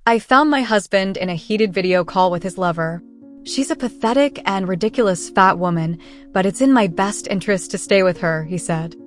I found my husband in a heated video call with his lover. She's a pathetic and ridiculous fat woman, but it's in my best interest to stay with her, he said.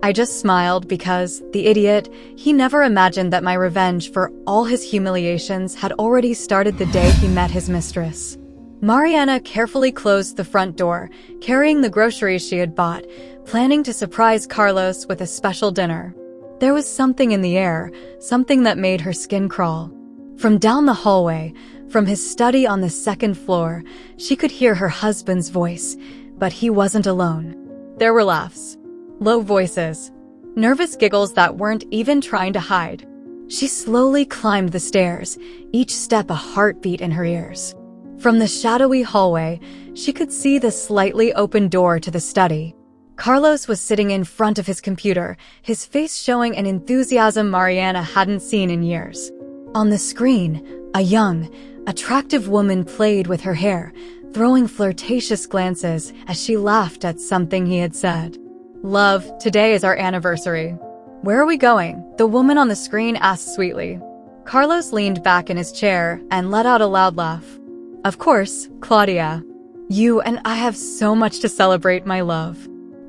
I just smiled because, the idiot, he never imagined that my revenge for all his humiliations had already started the day he met his mistress. Mariana carefully closed the front door, carrying the groceries she had bought, planning to surprise Carlos with a special dinner. There was something in the air, something that made her skin crawl. From down the hallway, from his study on the second floor, she could hear her husband's voice, but he wasn't alone. There were laughs. Low voices. Nervous giggles that weren't even trying to hide. She slowly climbed the stairs, each step a heartbeat in her ears. From the shadowy hallway, she could see the slightly open door to the study. Carlos was sitting in front of his computer, his face showing an enthusiasm Mariana hadn't seen in years. On the screen, a young, attractive woman played with her hair, throwing flirtatious glances as she laughed at something he had said. "Love, today is our anniversary." "Where are we going?" the woman on the screen asked sweetly. Carlos leaned back in his chair and let out a loud laugh. "Of course, Claudia. You and I have so much to celebrate, my love.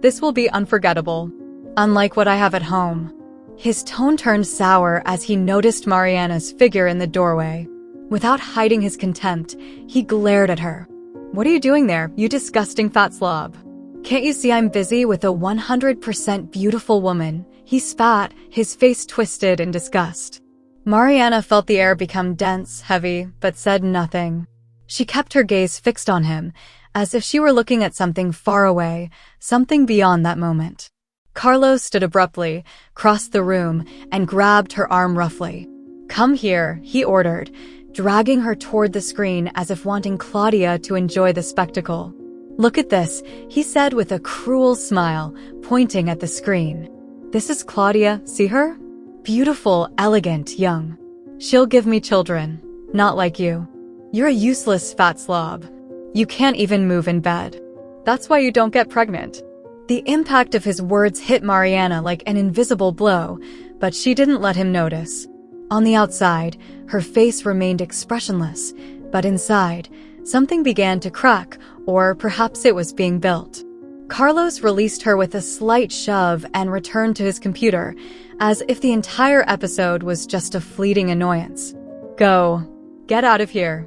This will be unforgettable. Unlike what I have at home." His tone turned sour as he noticed Mariana's figure in the doorway. Without hiding his contempt, he glared at her. "What are you doing there, you disgusting fat slob? Can't you see I'm busy with a 100% beautiful woman?" He spat, his face twisted in disgust. Mariana felt the air become dense, heavy, but said nothing. She kept her gaze fixed on him, as if she were looking at something far away, something beyond that moment. Carlos stood abruptly, crossed the room, and grabbed her arm roughly. "Come here," he ordered, dragging her toward the screen as if wanting Claudia to enjoy the spectacle. "Look at this," he said with a cruel smile, pointing at the screen. "This is Claudia, see her? Beautiful, elegant, young. She'll give me children. Not like you. You're a useless fat slob. You can't even move in bed. That's why you don't get pregnant." The impact of his words hit Mariana like an invisible blow, but she didn't let him notice. On the outside, her face remained expressionless, but inside, something began to crack, or perhaps it was being built. Carlos released her with a slight shove and returned to his computer, as if the entire episode was just a fleeting annoyance. "Go. Get out of here.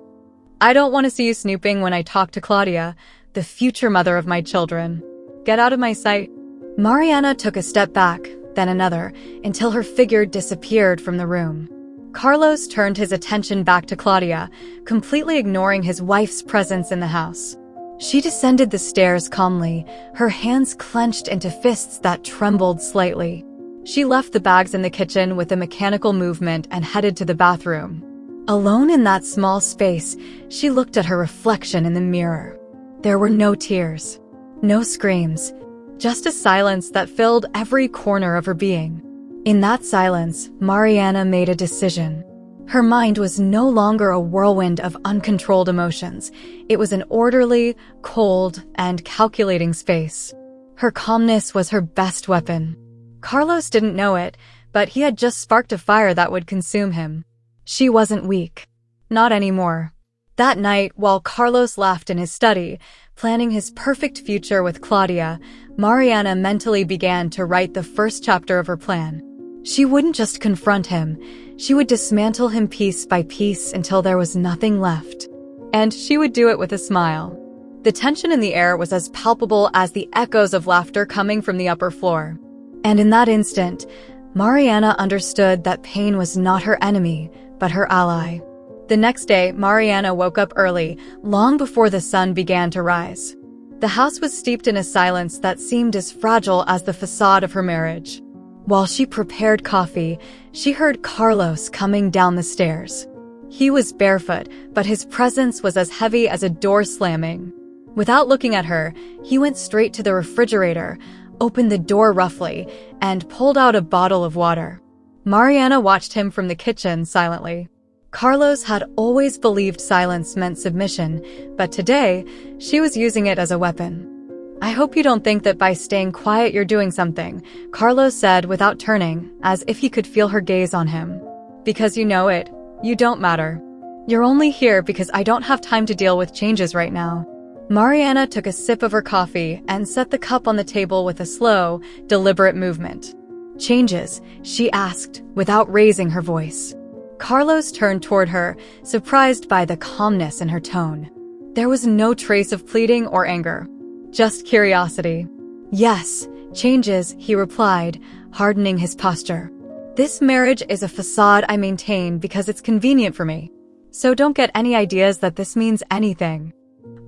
I don't want to see you snooping when I talk to Claudia, the future mother of my children. Get out of my sight." Mariana took a step back, then another, until her figure disappeared from the room. Carlos turned his attention back to Claudia, completely ignoring his wife's presence in the house. She descended the stairs calmly, her hands clenched into fists that trembled slightly. She left the bags in the kitchen with a mechanical movement and headed to the bathroom. Alone in that small space, she looked at her reflection in the mirror. There were no tears, no screams, just a silence that filled every corner of her being. In that silence, Mariana made a decision. Her mind was no longer a whirlwind of uncontrolled emotions. It was an orderly, cold, and calculating space. Her calmness was her best weapon. Carlos didn't know it, but he had just sparked a fire that would consume him. She wasn't weak. Not anymore. That night, while Carlos laughed in his study, planning his perfect future with Claudia, Mariana mentally began to write the first chapter of her plan. She wouldn't just confront him, she would dismantle him piece by piece until there was nothing left. And she would do it with a smile. The tension in the air was as palpable as the echoes of laughter coming from the upper floor. And in that instant, Mariana understood that pain was not her enemy, but her ally. The next day, Mariana woke up early, long before the sun began to rise. The house was steeped in a silence that seemed as fragile as the facade of her marriage. While she prepared coffee, she heard Carlos coming down the stairs. He was barefoot, but his presence was as heavy as a door slamming. Without looking at her, he went straight to the refrigerator, opened the door roughly, and pulled out a bottle of water. Mariana watched him from the kitchen silently. Carlos had always believed silence meant submission, but today, she was using it as a weapon. "I hope you don't think that by staying quiet you're doing something," Carlos said without turning, as if he could feel her gaze on him. "Because you know it, You don't matter. You're only here because I don't have time to deal with changes right now. Mariana took a sip of her coffee and set the cup on the table with a slow, deliberate movement. Changes, she asked, without raising her voice. Carlos turned toward her, surprised by the calmness in her tone. There was no trace of pleading or anger, just curiosity. Yes, changes, he replied, hardening his posture. This marriage is a facade I maintain because it's convenient for me. So don't get any ideas that this means anything.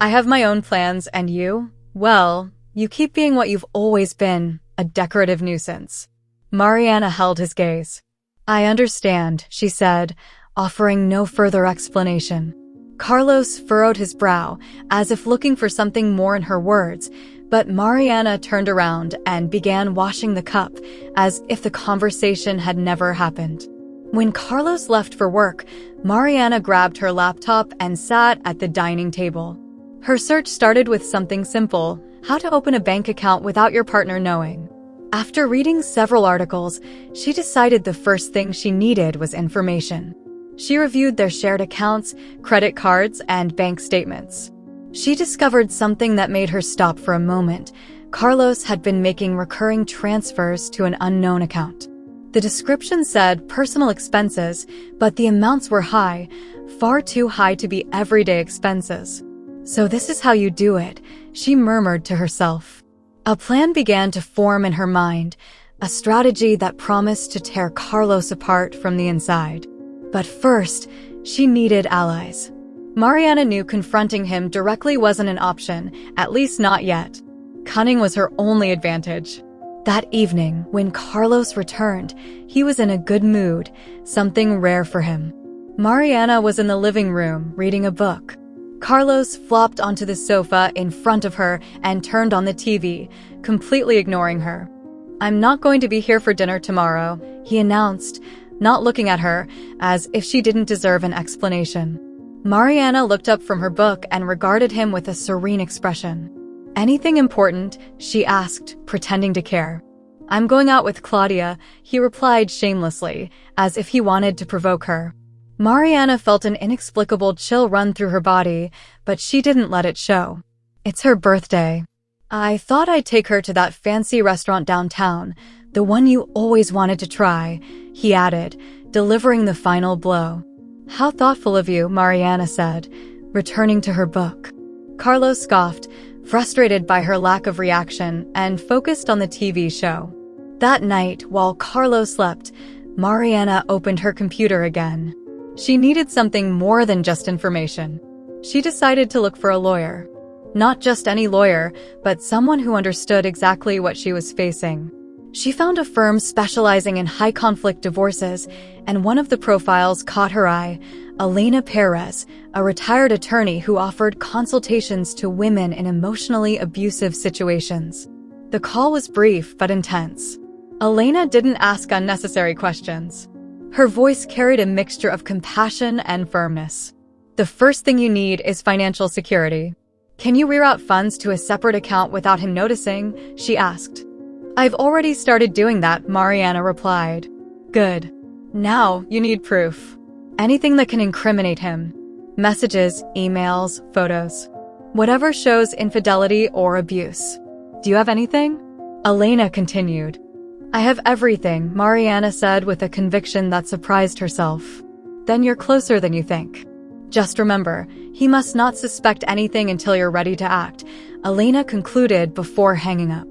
I have my own plans, and you? Well, you keep being what you've always been, a decorative nuisance. Mariana held his gaze. I understand, she said, offering no further explanation. Carlos furrowed his brow, as if looking for something more in her words, but Mariana turned around and began washing the cup, as if the conversation had never happened. When Carlos left for work, Mariana grabbed her laptop and sat at the dining table. Her search started with something simple: how to open a bank account without your partner knowing. After reading several articles, she decided the first thing she needed was information. She reviewed their shared accounts, credit cards, and bank statements. She discovered something that made her stop for a moment. Carlos had been making recurring transfers to an unknown account. The description said personal expenses, but the amounts were high, far too high to be everyday expenses. So this is how you do it, she murmured to herself. A plan began to form in her mind, a strategy that promised to tear Carlos apart from the inside. But first, she needed allies. Mariana knew confronting him directly wasn't an option, at least not yet. Cunning was her only advantage. That evening, when Carlos returned, he was in a good mood, something rare for him. Mariana was in the living room, reading a book. Carlos flopped onto the sofa in front of her and turned on the TV, completely ignoring her. I'm not going to be here for dinner tomorrow, he announced, not looking at her, as if she didn't deserve an explanation. Mariana looked up from her book and regarded him with a serene expression. Anything important? She asked, pretending to care. I'm going out with Claudia, he replied shamelessly, as if he wanted to provoke her. Mariana felt an inexplicable chill run through her body, but she didn't let it show. It's her birthday. I thought I'd take her to that fancy restaurant downtown, the one you always wanted to try, he added, delivering the final blow. How thoughtful of you, Mariana said, returning to her book. Carlos scoffed, frustrated by her lack of reaction, and focused on the TV show. That night, while Carlos slept, Mariana opened her computer again. She needed something more than just information. She decided to look for a lawyer. Not just any lawyer, but someone who understood exactly what she was facing. She found a firm specializing in high-conflict divorces, and one of the profiles caught her eye, Elena Perez, a retired attorney who offered consultations to women in emotionally abusive situations. The call was brief but intense. Elena didn't ask unnecessary questions. Her voice carried a mixture of compassion and firmness. The first thing you need is financial security. Can you reroute funds to a separate account without him noticing? She asked. I've already started doing that, Mariana replied. Good. Now you need proof. Anything that can incriminate him. Messages, emails, photos. Whatever shows infidelity or abuse. Do you have anything? Elena continued. I have everything, Mariana said with a conviction that surprised herself. Then you're closer than you think. Just remember, he must not suspect anything until you're ready to act, Elena concluded before hanging up.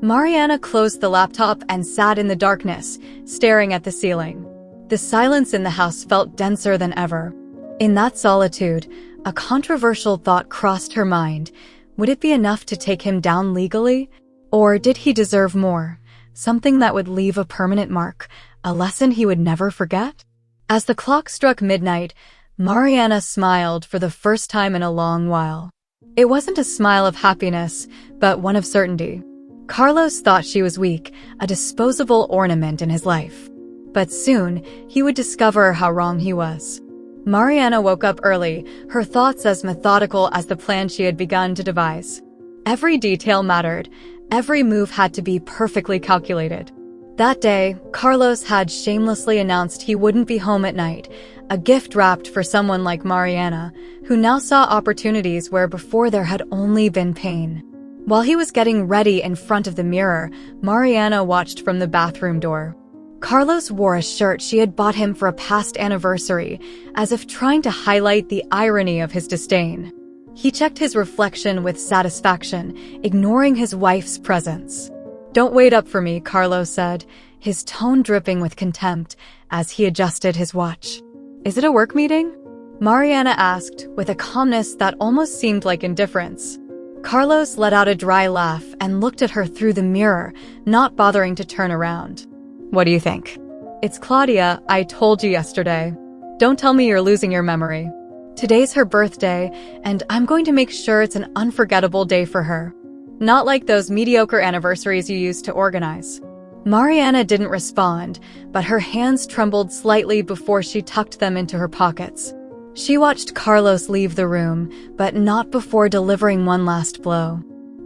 Mariana closed the laptop and sat in the darkness, staring at the ceiling. The silence in the house felt denser than ever. In that solitude, a controversial thought crossed her mind. Would it be enough to take him down legally? Or did he deserve more? Something that would leave a permanent mark, a lesson he would never forget? As the clock struck midnight, Mariana smiled for the first time in a long while. It wasn't a smile of happiness, but one of certainty. Carlos thought she was weak, a disposable ornament in his life. But soon, he would discover how wrong he was. Mariana woke up early, her thoughts as methodical as the plan she had begun to devise. Every detail mattered. Every move had to be perfectly calculated. That day, Carlos had shamelessly announced he wouldn't be home at night, a gift wrapped for someone like Mariana, who now saw opportunities where before there had only been pain. While he was getting ready in front of the mirror, Mariana watched from the bathroom door. Carlos wore a shirt she had bought him for a past anniversary, as if trying to highlight the irony of his disdain. He checked his reflection with satisfaction, ignoring his wife's presence. "Don't wait up for me," Carlos said, his tone dripping with contempt as he adjusted his watch. "Is it a work meeting?" Mariana asked, with a calmness that almost seemed like indifference. Carlos let out a dry laugh and looked at her through the mirror, not bothering to turn around. "What do you think?" "It's Claudia, I told you yesterday. Don't tell me you're losing your memory. Today's her birthday, and I'm going to make sure it's an unforgettable day for her. Not like those mediocre anniversaries you used to organize." Mariana didn't respond, but her hands trembled slightly before she tucked them into her pockets. She watched Carlos leave the room, but not before delivering one last blow.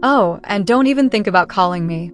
"Oh, and don't even think about calling me.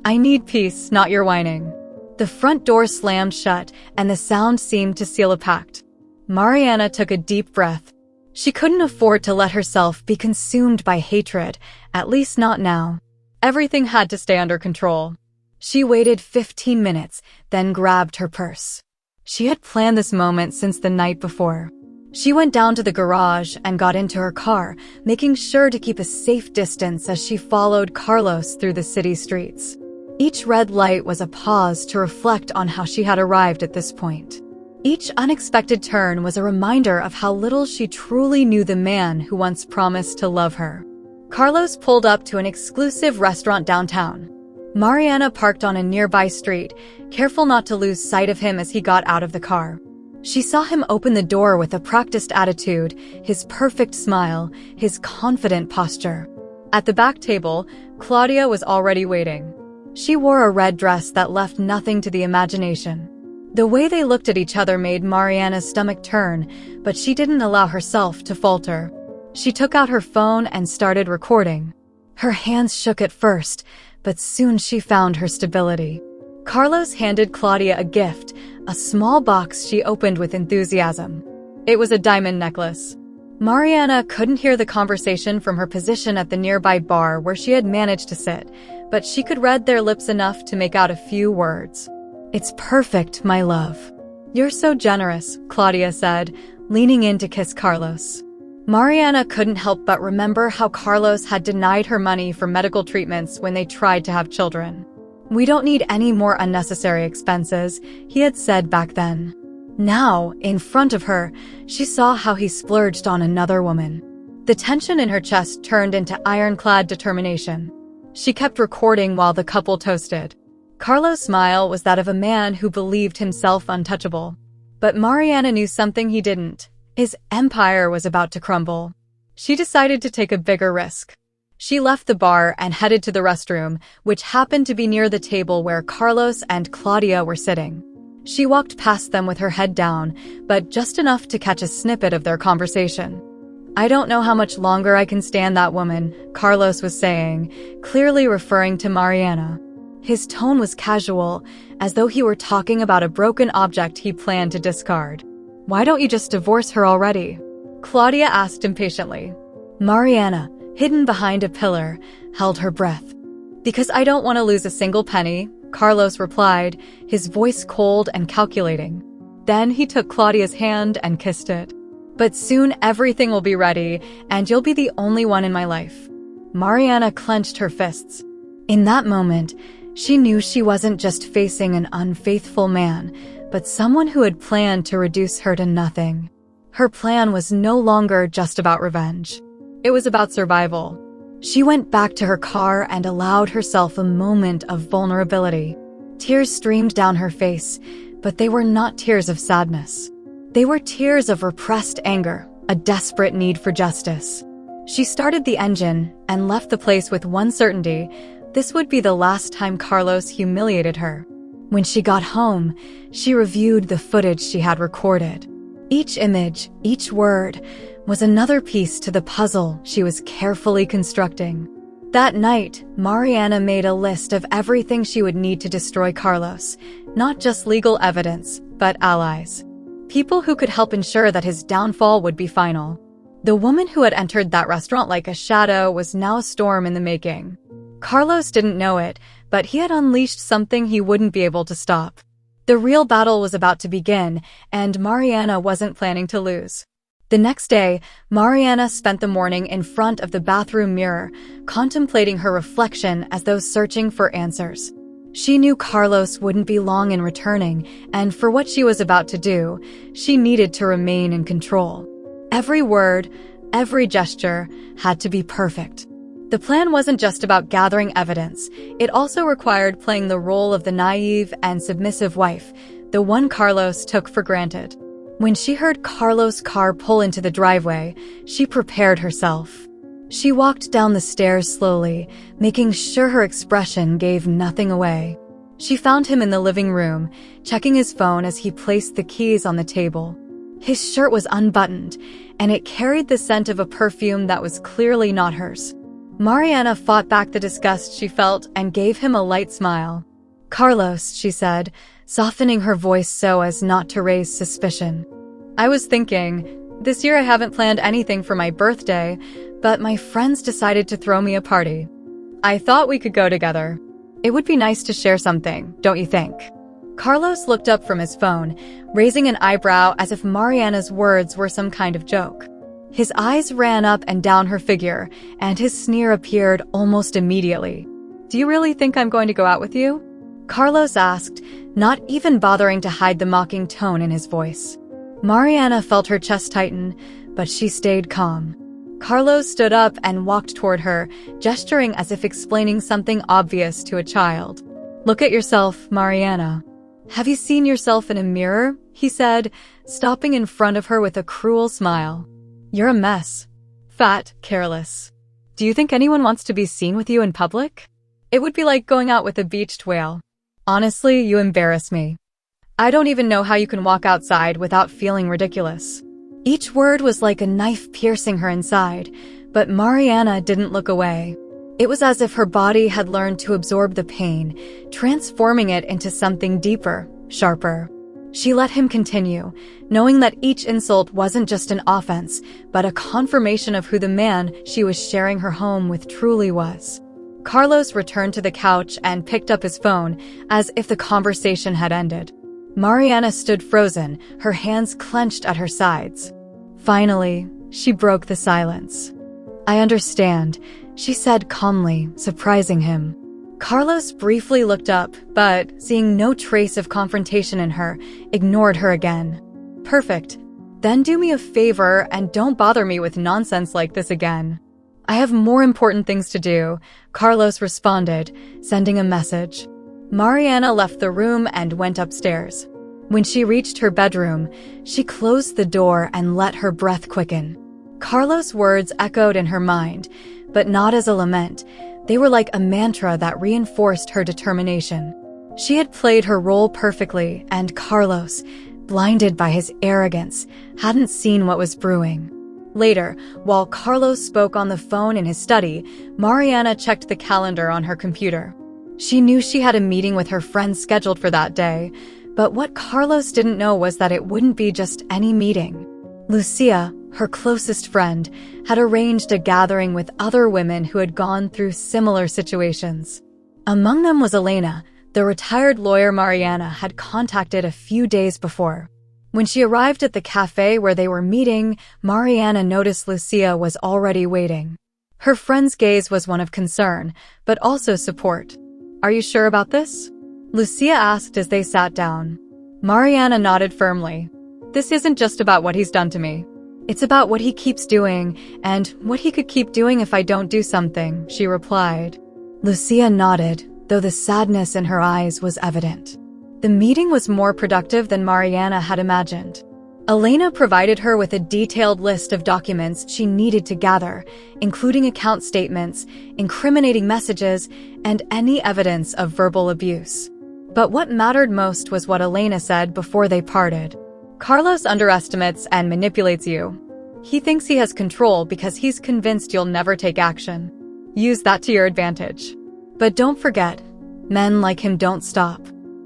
I need peace, not your whining." The front door slammed shut, and the sound seemed to seal a pact. Mariana took a deep breath. She couldn't afford to let herself be consumed by hatred, at least not now. Everything had to stay under control. She waited 15 minutes, then grabbed her purse. She had planned this moment since the night before. She went down to the garage and got into her car, making sure to keep a safe distance as she followed Carlos through the city streets. Each red light was a pause to reflect on how she had arrived at this point. Each unexpected turn was a reminder of how little she truly knew the man who once promised to love her. Carlos pulled up to an exclusive restaurant downtown. Mariana parked on a nearby street, careful not to lose sight of him as he got out of the car. She saw him open the door with a practiced attitude, his perfect smile, his confident posture. At the back table, Claudia was already waiting. She wore a red dress that left nothing to the imagination. The way they looked at each other made Mariana's stomach turn, but she didn't allow herself to falter. She took out her phone and started recording. Her hands shook at first, but soon she found her stability. Carlos handed Claudia a gift, a small box she opened with enthusiasm. It was a diamond necklace. Mariana couldn't hear the conversation from her position at the nearby bar where she had managed to sit, but she could read their lips enough to make out a few words. "It's perfect, my love." "You're so generous," Claudia said, leaning in to kiss Carlos. Mariana couldn't help but remember how Carlos had denied her money for medical treatments when they tried to have children. "We don't need any more unnecessary expenses," he had said back then. Now, in front of her, she saw how he splurged on another woman. The tension in her chest turned into ironclad determination. She kept recording while the couple toasted. Carlos' smile was that of a man who believed himself untouchable. But Mariana knew something he didn't. His empire was about to crumble. She decided to take a bigger risk. She left the bar and headed to the restroom, which happened to be near the table where Carlos and Claudia were sitting. She walked past them with her head down, but just enough to catch a snippet of their conversation. "I don't know how much longer I can stand that woman," Carlos was saying, clearly referring to Mariana. His tone was casual, as though he were talking about a broken object he planned to discard. "Why don't you just divorce her already?" Claudia asked impatiently. Mariana, hidden behind a pillar, held her breath. "Because I don't want to lose a single penny," Carlos replied, his voice cold and calculating. Then he took Claudia's hand and kissed it. "But soon everything will be ready, and you'll be the only one in my life." Mariana clenched her fists. In that moment, she knew she wasn't just facing an unfaithful man, but someone who had planned to reduce her to nothing. Her plan was no longer just about revenge. It was about survival. She went back to her car and allowed herself a moment of vulnerability. Tears streamed down her face, but they were not tears of sadness. They were tears of repressed anger, a desperate need for justice. She started the engine and left the place with one certainty: this would be the last time Carlos humiliated her. When she got home, she reviewed the footage she had recorded. Each image, each word, was another piece to the puzzle she was carefully constructing. That night, Mariana made a list of everything she would need to destroy Carlos, not just legal evidence, but allies. People who could help ensure that his downfall would be final. The woman who had entered that restaurant like a shadow was now a storm in the making. Carlos didn't know it, but he had unleashed something he wouldn't be able to stop. The real battle was about to begin, and Mariana wasn't planning to lose. The next day, Mariana spent the morning in front of the bathroom mirror, contemplating her reflection as though searching for answers. She knew Carlos wouldn't be long in returning, and for what she was about to do, she needed to remain in control. Every word, every gesture had to be perfect. The plan wasn't just about gathering evidence. It also required playing the role of the naive and submissive wife, the one Carlos took for granted. When she heard Carlos' car pull into the driveway, she prepared herself. She walked down the stairs slowly, making sure her expression gave nothing away. She found him in the living room, checking his phone as he placed the keys on the table. His shirt was unbuttoned, and it carried the scent of a perfume that was clearly not hers. Mariana fought back the disgust she felt and gave him a light smile. "Carlos," she said, softening her voice so as not to raise suspicion. "I was thinking, this year I haven't planned anything for my birthday, but my friends decided to throw me a party. I thought we could go together. It would be nice to share something, don't you think?" Carlos looked up from his phone, raising an eyebrow as if Mariana's words were some kind of joke. His eyes ran up and down her figure, and his sneer appeared almost immediately. "Do you really think I'm going to go out with you?" Carlos asked, not even bothering to hide the mocking tone in his voice. Mariana felt her chest tighten, but she stayed calm. Carlos stood up and walked toward her, gesturing as if explaining something obvious to a child. "Look at yourself, Mariana. Have you seen yourself in a mirror?" he said, stopping in front of her with a cruel smile. "You're a mess. Fat, careless. Do you think anyone wants to be seen with you in public? It would be like going out with a beached whale. Honestly, you embarrass me. I don't even know how you can walk outside without feeling ridiculous." Each word was like a knife piercing her inside, but Mariana didn't look away. It was as if her body had learned to absorb the pain, transforming it into something deeper, sharper. She let him continue, knowing that each insult wasn't just an offense, but a confirmation of who the man she was sharing her home with truly was. Carlos returned to the couch and picked up his phone, as if the conversation had ended. Mariana stood frozen, her hands clenched at her sides. Finally, she broke the silence. "I understand," she said calmly, surprising him. Carlos briefly looked up, but, seeing no trace of confrontation in her, ignored her again. "Perfect. Then do me a favor and don't bother me with nonsense like this again." "I have more important things to do," Carlos responded, sending a message. Mariana left the room and went upstairs. When she reached her bedroom, she closed the door and let her breath quicken. Carlos' words echoed in her mind, but not as a lament. They were like a mantra that reinforced her determination. She had played her role perfectly, and Carlos, blinded by his arrogance, hadn't seen what was brewing. Later, while Carlos spoke on the phone in his study, Mariana checked the calendar on her computer. She knew she had a meeting with her friends scheduled for that day, but what Carlos didn't know was that it wouldn't be just any meeting. Lucia, her closest friend, had arranged a gathering with other women who had gone through similar situations. Among them was Elena, the retired lawyer Mariana had contacted a few days before. When she arrived at the cafe where they were meeting, Mariana noticed Lucia was already waiting. Her friend's gaze was one of concern, but also support. "Are you sure about this?" Lucia asked as they sat down. Mariana nodded firmly. "This isn't just about what he's done to me. It's about what he keeps doing, and what he could keep doing if I don't do something," she replied. Lucia nodded, though the sadness in her eyes was evident. The meeting was more productive than Mariana had imagined. Elena provided her with a detailed list of documents she needed to gather, including account statements, incriminating messages, and any evidence of verbal abuse. But what mattered most was what Elena said before they parted. "Carlos underestimates and manipulates you. He thinks he has control because he's convinced you'll never take action. Use that to your advantage. But don't forget, men like him don't stop.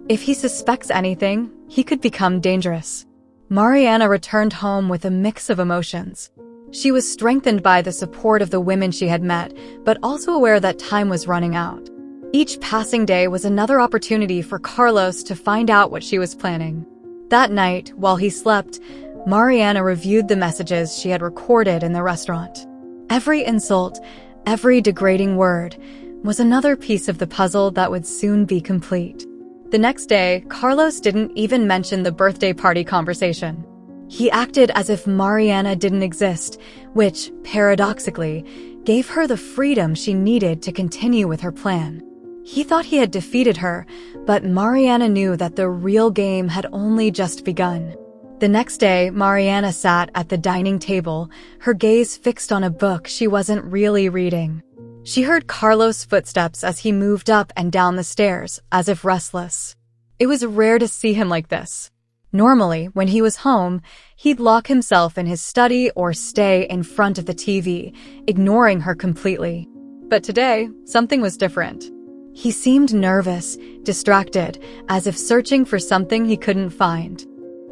If he suspects anything, he could become dangerous." Mariana returned home with a mix of emotions. She was strengthened by the support of the women she had met, but also aware that time was running out. Each passing day was another opportunity for Carlos to find out what she was planning. That night, while he slept, Mariana reviewed the messages she had recorded in the restaurant. Every insult, every degrading word, was another piece of the puzzle that would soon be complete. The next day, Carlos didn't even mention the birthday party conversation. He acted as if Mariana didn't exist, which, paradoxically, gave her the freedom she needed to continue with her plan. He thought he had defeated her, but Mariana knew that the real game had only just begun. The next day, Mariana sat at the dining table, her gaze fixed on a book she wasn't really reading. She heard Carlos' footsteps as he moved up and down the stairs, as if restless. It was rare to see him like this. Normally, when he was home, he'd lock himself in his study or stay in front of the TV, ignoring her completely. But today, something was different. He seemed nervous, distracted, as if searching for something he couldn't find.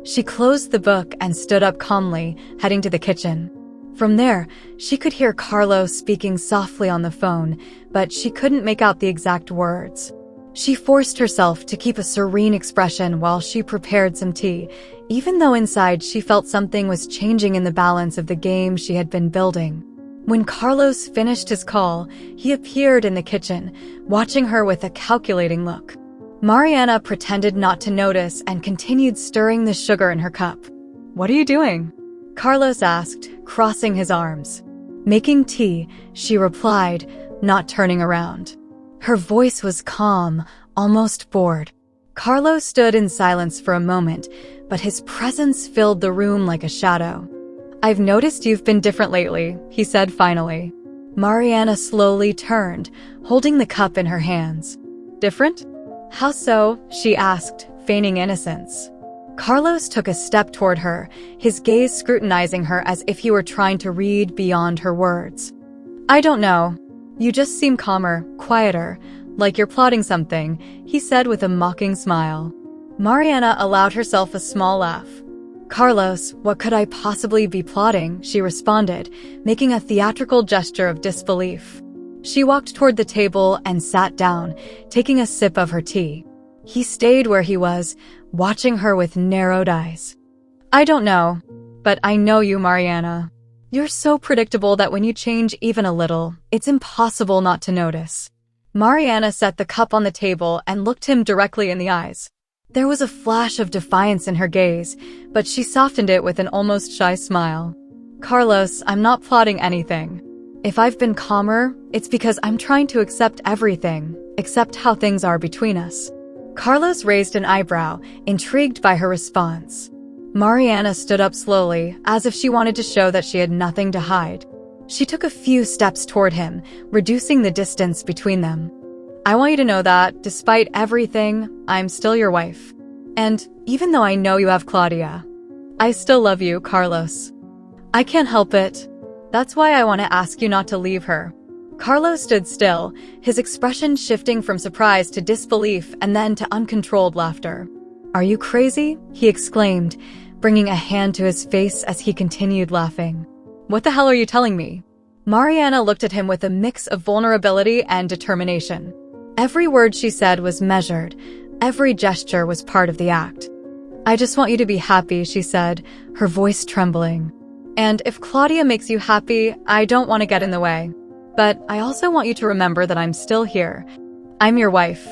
She closed the book and stood up calmly, heading to the kitchen. From there, she could hear Carlos speaking softly on the phone, but she couldn't make out the exact words. She forced herself to keep a serene expression while she prepared some tea, even though inside she felt something was changing in the balance of the game she had been building. When Carlos finished his call, he appeared in the kitchen, watching her with a calculating look. Mariana pretended not to notice and continued stirring the sugar in her cup. "What are you doing?" Carlos asked, crossing his arms. "Making tea," she replied, not turning around. Her voice was calm, almost bored. Carlos stood in silence for a moment, but his presence filled the room like a shadow. "I've noticed you've been different lately," he said finally. Mariana slowly turned, holding the cup in her hands. "Different? How so?" she asked, feigning innocence. Carlos took a step toward her, his gaze scrutinizing her as if he were trying to read beyond her words. "I don't know. You just seem calmer, quieter, like you're plotting something," he said with a mocking smile. Mariana allowed herself a small laugh. "Carlos, what could I possibly be plotting?" she responded, making a theatrical gesture of disbelief. She walked toward the table and sat down, taking a sip of her tea. He stayed where he was, watching her with narrowed eyes. "I don't know, but I know you, Mariana. You're so predictable that when you change even a little, it's impossible not to notice." Mariana set the cup on the table and looked him directly in the eyes. There was a flash of defiance in her gaze, but she softened it with an almost shy smile. "Carlos, I'm not plotting anything. If I've been calmer, it's because I'm trying to accept everything, accept how things are between us." Carlos raised an eyebrow, intrigued by her response. Mariana stood up slowly, as if she wanted to show that she had nothing to hide. She took a few steps toward him, reducing the distance between them. "I want you to know that, despite everything, I'm still your wife. And even though I know you have Claudia, I still love you, Carlos. I can't help it. That's why I want to ask you not to leave her." Carlos stood still, his expression shifting from surprise to disbelief and then to uncontrolled laughter. "Are you crazy?" he exclaimed, bringing a hand to his face as he continued laughing. "What the hell are you telling me?" Mariana looked at him with a mix of vulnerability and determination. Every word she said was measured, every gesture was part of the act. "I just want you to be happy," she said, her voice trembling. "And if Claudia makes you happy, I don't want to get in the way. But I also want you to remember that I'm still here. I'm your wife.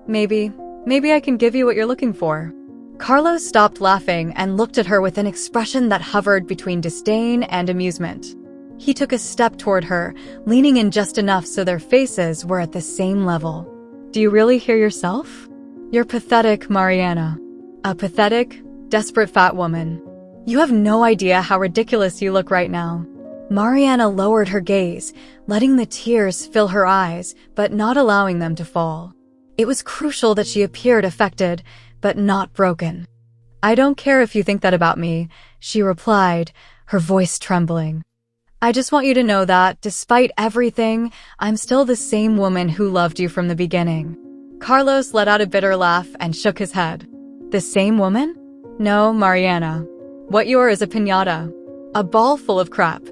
Maybe I can give you what you're looking for." Carlos stopped laughing and looked at her with an expression that hovered between disdain and amusement. He took a step toward her, leaning in just enough so their faces were at the same level. "Do you really hear yourself? You're pathetic, Mariana. A pathetic, desperate fat woman. You have no idea how ridiculous you look right now." Mariana lowered her gaze, letting the tears fill her eyes, but not allowing them to fall. It was crucial that she appeared affected, but not broken. "I don't care if you think that about me," she replied, her voice trembling. "I just want you to know that, despite everything, I'm still the same woman who loved you from the beginning." Carlos let out a bitter laugh and shook his head. "The same woman? No, Mariana. What you are is a piñata. A ball full of crap.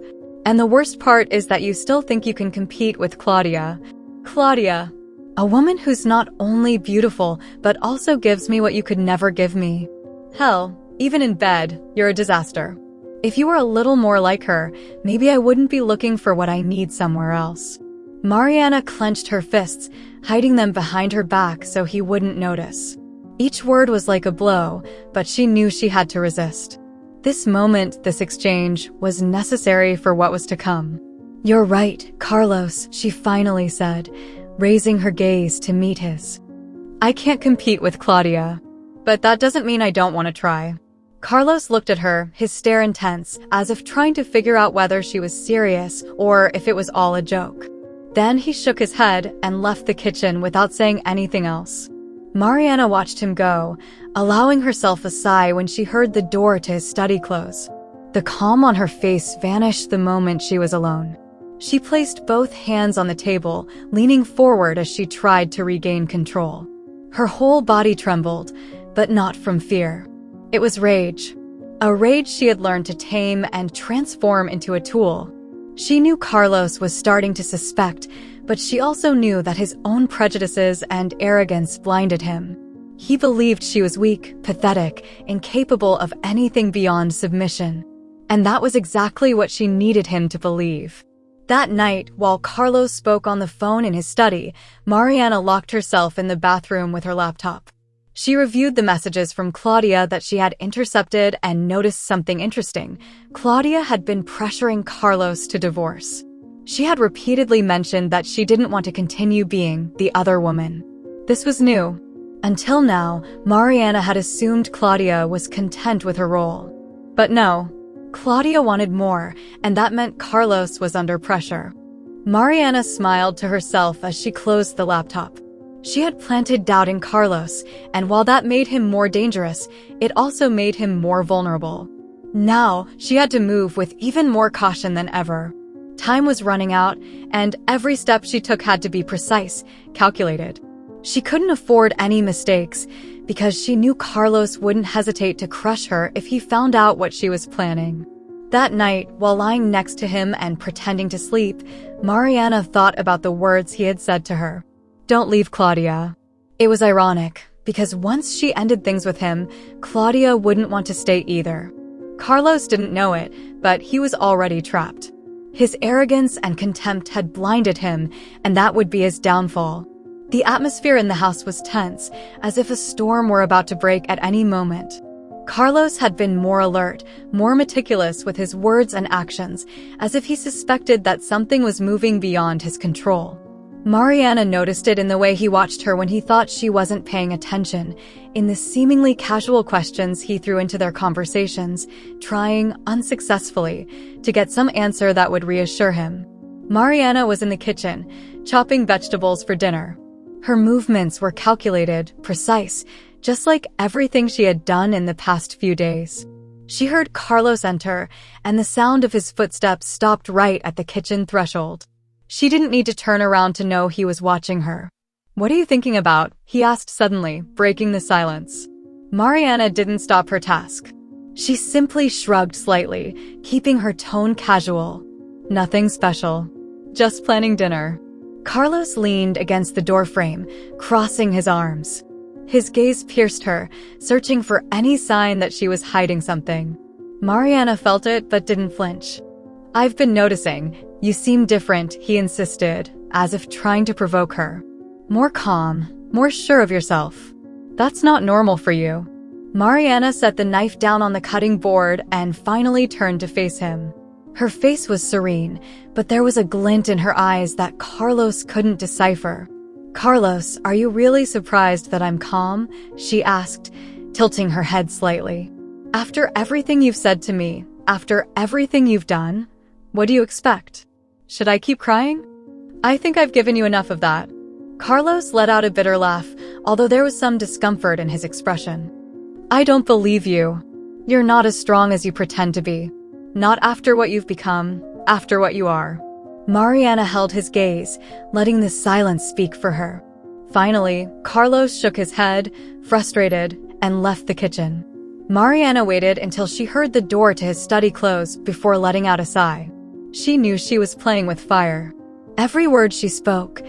And the worst part is that you still think you can compete with Claudia. Claudia. A woman who's not only beautiful, but also gives me what you could never give me. Hell, even in bed, you're a disaster. If you were a little more like her, maybe I wouldn't be looking for what I need somewhere else. Mariana clenched her fists, hiding them behind her back so he wouldn't notice. Each word was like a blow, but she knew she had to resist. This moment, this exchange, was necessary for what was to come. You're right, Carlos, she finally said, raising her gaze to meet his. I can't compete with Claudia. But that doesn't mean I don't want to try. Carlos looked at her, his stare intense, as if trying to figure out whether she was serious or if it was all a joke. Then he shook his head and left the kitchen without saying anything else. Mariana watched him go, allowing herself a sigh when she heard the door to his study close. The calm on her face vanished the moment she was alone. She placed both hands on the table, leaning forward as she tried to regain control. Her whole body trembled, but not from fear. It was rage. A rage she had learned to tame and transform into a tool. She knew Carlos was starting to suspect, but she also knew that his own prejudices and arrogance blinded him. He believed she was weak, pathetic, incapable of anything beyond submission. And that was exactly what she needed him to believe. That night, while Carlos spoke on the phone in his study, Mariana locked herself in the bathroom with her laptop. She reviewed the messages from Claudia that she had intercepted and noticed something interesting. Claudia had been pressuring Carlos to divorce. She had repeatedly mentioned that she didn't want to continue being the other woman. This was new. Until now, Mariana had assumed Claudia was content with her role. But no, Claudia wanted more, and that meant Carlos was under pressure. Mariana smiled to herself as she closed the laptop. She had planted doubt in Carlos, and while that made him more dangerous, it also made him more vulnerable. Now, she had to move with even more caution than ever. Time was running out, and every step she took had to be precise, calculated. She couldn't afford any mistakes, because she knew Carlos wouldn't hesitate to crush her if he found out what she was planning. That night, while lying next to him and pretending to sleep, Mariana thought about the words he had said to her. Don't leave Claudia. It was ironic, because once she ended things with him, Claudia wouldn't want to stay either. Carlos didn't know it, but he was already trapped. His arrogance and contempt had blinded him, and that would be his downfall. The atmosphere in the house was tense, as if a storm were about to break at any moment. Carlos had been more alert, more meticulous with his words and actions, as if he suspected that something was moving beyond his control. Mariana noticed it in the way he watched her when he thought she wasn't paying attention, in the seemingly casual questions he threw into their conversations, trying, unsuccessfully, to get some answer that would reassure him. Mariana was in the kitchen, chopping vegetables for dinner. Her movements were calculated, precise, just like everything she had done in the past few days. She heard Carlos enter, and the sound of his footsteps stopped right at the kitchen threshold. She didn't need to turn around to know he was watching her. What are you thinking about? He asked suddenly, breaking the silence. Mariana didn't stop her task. She simply shrugged slightly, keeping her tone casual. Nothing special. Just planning dinner. Carlos leaned against the doorframe, crossing his arms. His gaze pierced her, searching for any sign that she was hiding something. Mariana felt it but didn't flinch. I've been noticing. You seem different, he insisted, as if trying to provoke her. More calm, more sure of yourself. That's not normal for you. Mariana set the knife down on the cutting board and finally turned to face him. Her face was serene, but there was a glint in her eyes that Carlos couldn't decipher. Carlos, are you really surprised that I'm calm? She asked, tilting her head slightly. After everything you've said to me, after everything you've done, what do you expect? Should I keep crying? I think I've given you enough of that. Carlos let out a bitter laugh, although there was some discomfort in his expression. I don't believe you. You're not as strong as you pretend to be. Not after what you've become, after what you are. Mariana held his gaze, letting the silence speak for her. Finally, Carlos shook his head, frustrated, and left the kitchen. Mariana waited until she heard the door to his study close before letting out a sigh. She knew she was playing with fire. Every word she spoke,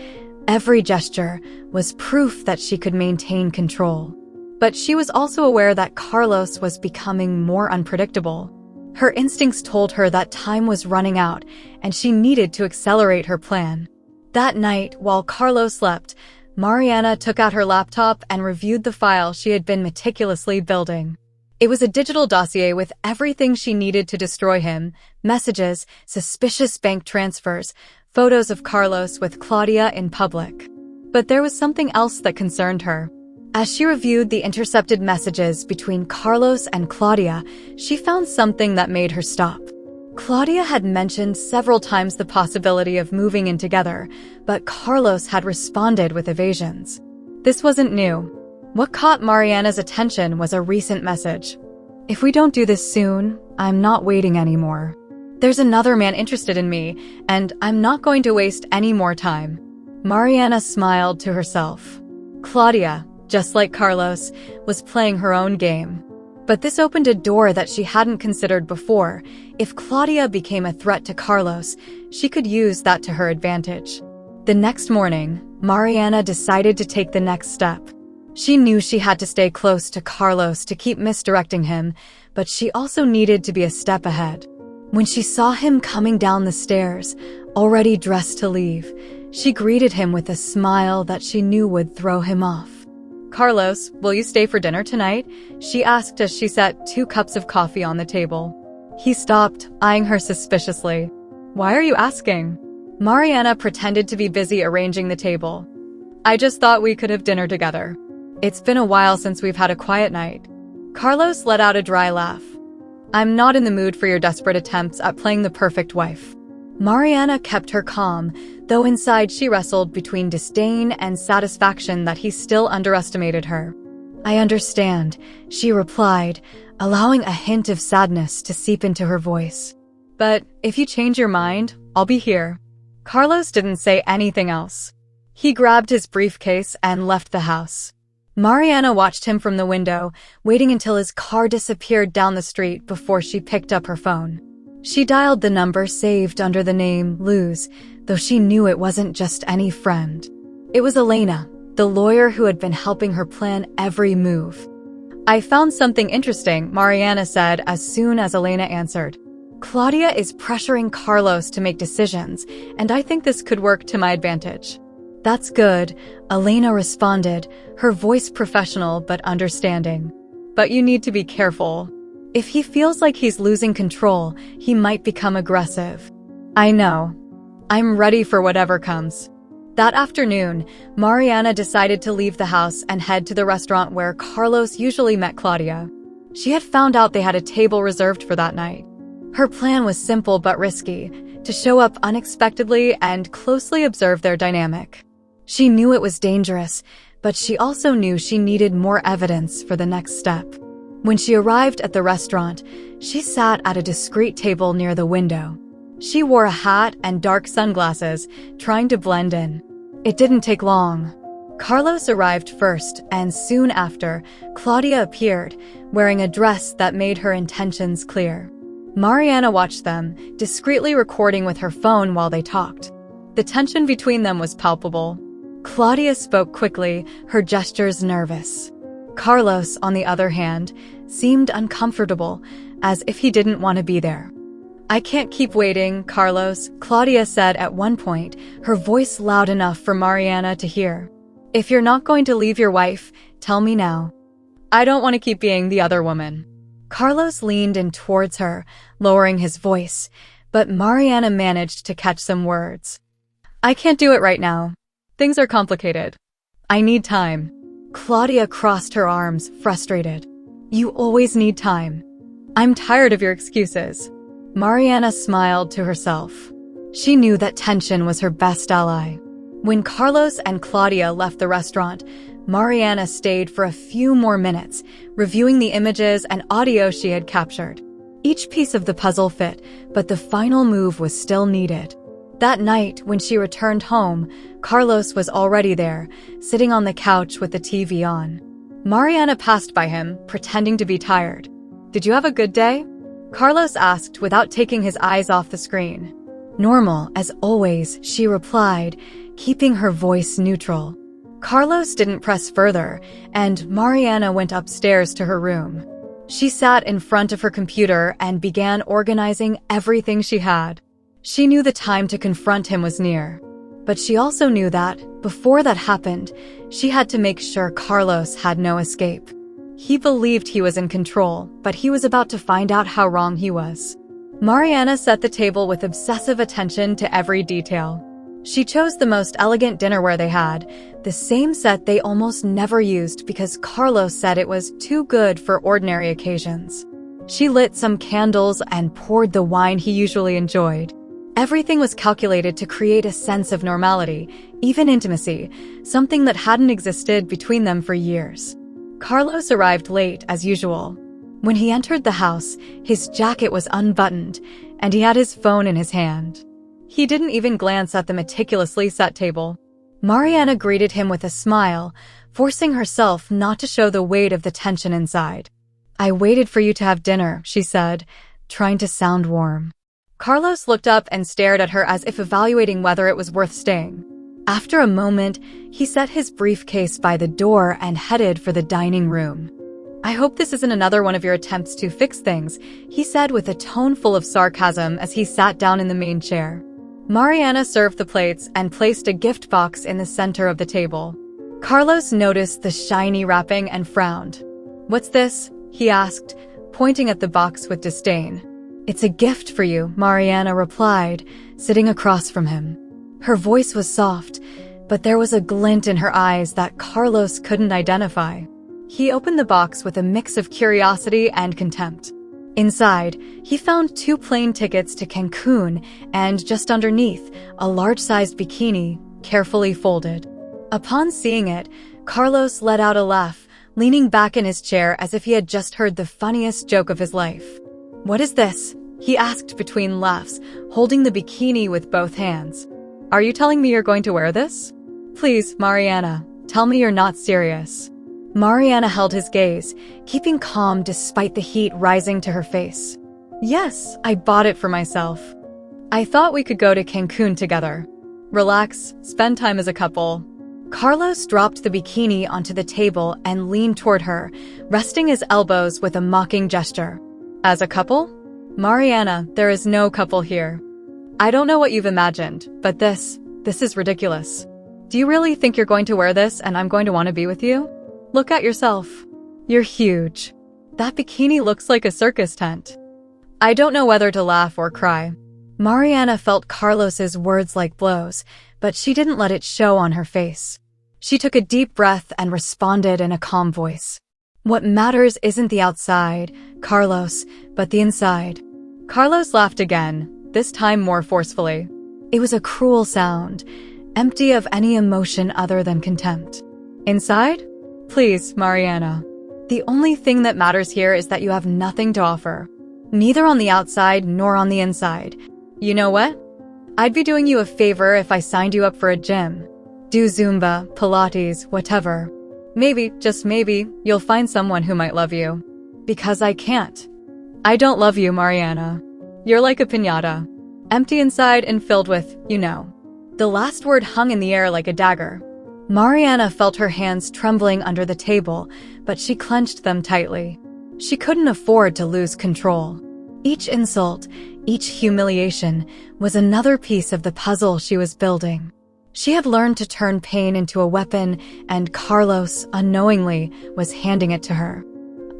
every gesture, was proof that she could maintain control. But she was also aware that Carlos was becoming more unpredictable. Her instincts told her that time was running out, and she needed to accelerate her plan. That night, while Carlos slept, Mariana took out her laptop and reviewed the file she had been meticulously building. It was a digital dossier with everything she needed to destroy him: messages, suspicious bank transfers, photos of Carlos with Claudia in public. But there was something else that concerned her. As she reviewed the intercepted messages between Carlos and Claudia, she found something that made her stop. Claudia had mentioned several times the possibility of moving in together, but Carlos had responded with evasions. This wasn't new. What caught Mariana's attention was a recent message. "If we don't do this soon, I'm not waiting anymore. There's another man interested in me, and I'm not going to waste any more time." Mariana smiled to herself. Claudia, just like Carlos, was playing her own game. But this opened a door that she hadn't considered before. If Claudia became a threat to Carlos, she could use that to her advantage. The next morning, Mariana decided to take the next step. She knew she had to stay close to Carlos to keep misdirecting him, but she also needed to be a step ahead. When she saw him coming down the stairs, already dressed to leave, she greeted him with a smile that she knew would throw him off. "Carlos, will you stay for dinner tonight?" she asked as she set 2 cups of coffee on the table. He stopped, eyeing her suspiciously. "Why are you asking?" Mariana pretended to be busy arranging the table. "I just thought we could have dinner together. It's been a while since we've had a quiet night." Carlos let out a dry laugh. "I'm not in the mood for your desperate attempts at playing the perfect wife." Mariana kept her calm, though inside she wrestled between disdain and satisfaction that he still underestimated her. "I understand," she replied, allowing a hint of sadness to seep into her voice. "But if you change your mind, I'll be here." Carlos didn't say anything else. He grabbed his briefcase and left the house. Mariana watched him from the window, waiting until his car disappeared down the street before she picked up her phone. She dialed the number saved under the name Luz, though she knew it wasn't just any friend. It was Elena, the lawyer who had been helping her plan every move. "I found something interesting," Mariana said as soon as Elena answered. "Claudia is pressuring Carlos to make decisions, and I think this could work to my advantage." "That's good," Elena responded, her voice professional but understanding. "But you need to be careful. If he feels like he's losing control, he might become aggressive." "I know. I'm ready for whatever comes." That afternoon, Mariana decided to leave the house and head to the restaurant where Carlos usually met Claudia. She had found out they had a table reserved for that night. Her plan was simple but risky: to show up unexpectedly and closely observe their dynamic. She knew it was dangerous, but she also knew she needed more evidence for the next step. When she arrived at the restaurant, she sat at a discreet table near the window. She wore a hat and dark sunglasses, trying to blend in. It didn't take long. Carlos arrived first, and soon after, Claudia appeared, wearing a dress that made her intentions clear. Mariana watched them, discreetly recording with her phone while they talked. The tension between them was palpable. Claudia spoke quickly, her gestures nervous. Carlos, on the other hand, seemed uncomfortable, as if he didn't want to be there. "I can't keep waiting, Carlos," Claudia said at one point, her voice loud enough for Mariana to hear. "If you're not going to leave your wife, tell me now. I don't want to keep being the other woman." Carlos leaned in towards her, lowering his voice, but Mariana managed to catch some words. "I can't do it right now. Things are complicated. I need time." Claudia crossed her arms, frustrated. "You always need time. I'm tired of your excuses." Mariana smiled to herself. She knew that tension was her best ally. When Carlos and Claudia left the restaurant, Mariana stayed for a few more minutes, reviewing the images and audio she had captured. Each piece of the puzzle fit, but the final move was still needed. That night, when she returned home, Carlos was already there, sitting on the couch with the TV on. Mariana passed by him, pretending to be tired. "Did you have a good day?" Carlos asked without taking his eyes off the screen. "Normal, as always," she replied, keeping her voice neutral. Carlos didn't press further, and Mariana went upstairs to her room. She sat in front of her computer and began organizing everything she had. She knew the time to confront him was near. But she also knew that, before that happened, she had to make sure Carlos had no escape. He believed he was in control, but he was about to find out how wrong he was. Mariana set the table with obsessive attention to every detail. She chose the most elegant dinnerware they had, the same set they almost never used because Carlos said it was too good for ordinary occasions. She lit some candles and poured the wine he usually enjoyed. Everything was calculated to create a sense of normality, even intimacy, something that hadn't existed between them for years. Carlos arrived late, as usual. When he entered the house, his jacket was unbuttoned, and he had his phone in his hand. He didn't even glance at the meticulously set table. Mariana greeted him with a smile, forcing herself not to show the weight of the tension inside. "I waited for you to have dinner," she said, trying to sound warm. Carlos looked up and stared at her as if evaluating whether it was worth staying. After a moment, he set his briefcase by the door and headed for the dining room. "I hope this isn't another one of your attempts to fix things," he said with a tone full of sarcasm as he sat down in the main chair. Mariana served the plates and placed a gift box in the center of the table. Carlos noticed the shiny wrapping and frowned. "What's this?" he asked, pointing at the box with disdain. "It's a gift for you," Mariana replied, sitting across from him. Her voice was soft, but there was a glint in her eyes that Carlos couldn't identify. He opened the box with a mix of curiosity and contempt. Inside, he found 2 plane tickets to Cancun and, just underneath, a large-sized bikini, carefully folded. Upon seeing it, Carlos let out a laugh, leaning back in his chair as if he had just heard the funniest joke of his life. "What is this?" he asked between laughs, holding the bikini with both hands. "Are you telling me you're going to wear this?" "Please, Mariana, tell me you're not serious." Mariana held his gaze, keeping calm despite the heat rising to her face. "Yes, I bought it for myself. I thought we could go to Cancun together. Relax, spend time as a couple." Carlos dropped the bikini onto the table and leaned toward her, resting his elbows with a mocking gesture. "As a couple? Mariana, there is no couple here. I don't know what you've imagined, but this is ridiculous. Do you really think you're going to wear this and I'm going to want to be with you? Look at yourself. You're huge. That bikini looks like a circus tent." I don't know whether to laugh or cry. Mariana felt Carlos's words like blows, but she didn't let it show on her face. She took a deep breath and responded in a calm voice. "What matters isn't the outside, Carlos, but the inside." Carlos laughed again, this time more forcefully. It was a cruel sound, empty of any emotion other than contempt. "Inside? Please, Mariana. The only thing that matters here is that you have nothing to offer. Neither on the outside nor on the inside. You know what? I'd be doing you a favor if I signed you up for a gym. Do Zumba, Pilates, whatever. Maybe, just maybe, you'll find someone who might love you. Because I can't. I don't love you, Mariana. You're like a piñata. Empty inside and filled with, you know." The last word hung in the air like a dagger. Mariana felt her hands trembling under the table, but she clenched them tightly. She couldn't afford to lose control. Each insult, each humiliation, was another piece of the puzzle she was building. She had learned to turn pain into a weapon, and Carlos, unknowingly, was handing it to her.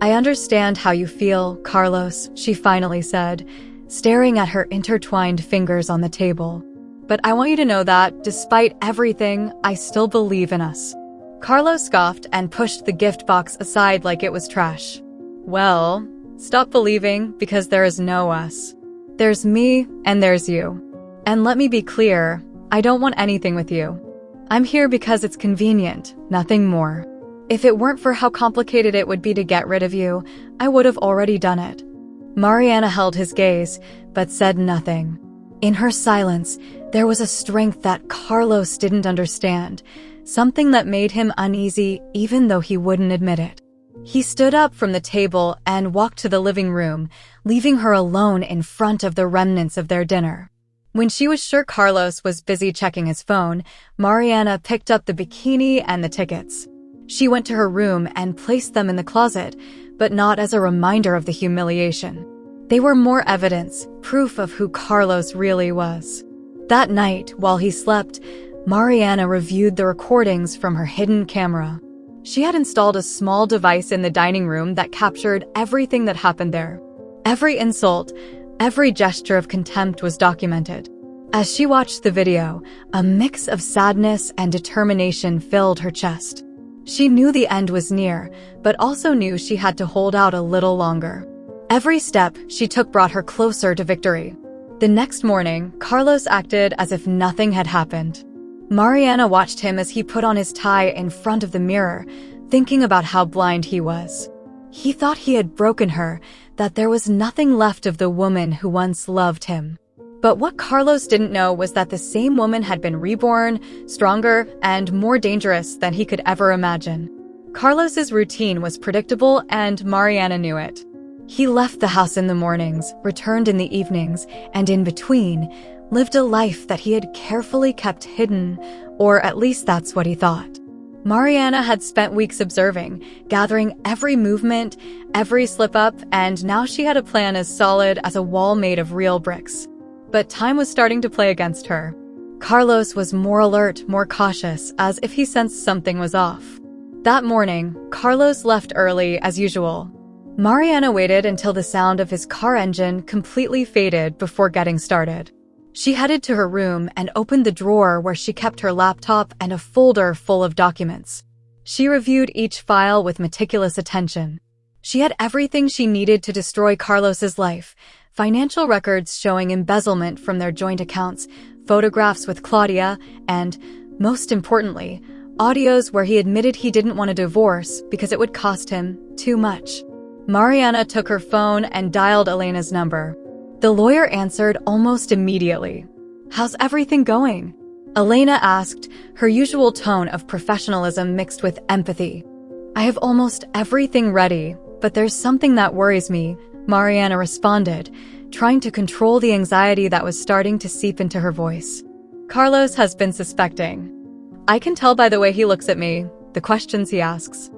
"I understand how you feel, Carlos," she finally said, staring at her intertwined fingers on the table. "But I want you to know that, despite everything, I still believe in us." Carlos scoffed and pushed the gift box aside like it was trash. "Well, stop believing because there is no us. There's me and there's you. And let me be clear, I don't want anything with you. I'm here because it's convenient, nothing more. If it weren't for how complicated it would be to get rid of you, I would have already done it." Mariana held his gaze, but said nothing. In her silence, There was a strength that Carlos didn't understand, something that made him uneasy even though he wouldn't admit it. He stood up from the table and walked to the living room, leaving her alone in front of the remnants of their dinner. When she was sure Carlos was busy checking his phone, Mariana picked up the bikini and the tickets. She went to her room and placed them in the closet, but not as a reminder of the humiliation. They were more evidence, proof of who Carlos really was. That night, while he slept, Mariana reviewed the recordings from her hidden camera. She had installed a small device in the dining room that captured everything that happened there. Every insult, every gesture of contempt was documented. As she watched the video, a mix of sadness and determination filled her chest. She knew the end was near, but also knew she had to hold out a little longer. Every step she took brought her closer to victory. The next morning, Carlos acted as if nothing had happened. Mariana watched him as he put on his tie in front of the mirror, thinking about how blind he was. He thought he had broken her, that there was nothing left of the woman who once loved him. But what Carlos didn't know was that the same woman had been reborn, stronger, and more dangerous than he could ever imagine. Carlos's routine was predictable, and Mariana knew it. He left the house in the mornings, returned in the evenings, and in between, lived a life that he had carefully kept hidden, or at least that's what he thought. Mariana had spent weeks observing, gathering every movement, every slip-up, and now she had a plan as solid as a wall made of real bricks. But time was starting to play against her. Carlos was more alert, more cautious, as if he sensed something was off. That morning, Carlos left early as usual. Mariana waited until the sound of his car engine completely faded before getting started. She headed to her room and opened the drawer where she kept her laptop and a folder full of documents. She reviewed each file with meticulous attention. She had everything she needed to destroy Carlos's life: financial records showing embezzlement from their joint accounts, photographs with Claudia, and, most importantly, audios where he admitted he didn't want a divorce because it would cost him too much. Mariana took her phone and dialed Elena's number. The lawyer answered almost immediately. "How's everything going?" Elena asked, her usual tone of professionalism mixed with empathy. "I have almost everything ready, but there's something that worries me," Mariana responded, trying to control the anxiety that was starting to seep into her voice. "Carlos has been suspecting. I can tell by the way he looks at me, the questions he asks.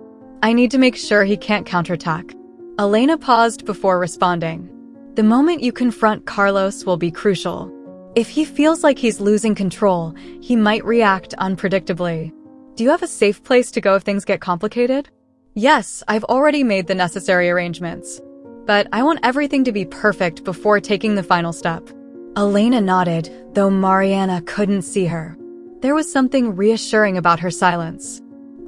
I need to make sure he can't counterattack." Elena paused before responding. "The moment you confront Carlos will be crucial. If he feels like he's losing control, he might react unpredictably. Do you have a safe place to go if things get complicated?" "Yes, I've already made the necessary arrangements. But I want everything to be perfect before taking the final step." Elena nodded, though Mariana couldn't see her. There was something reassuring about her silence.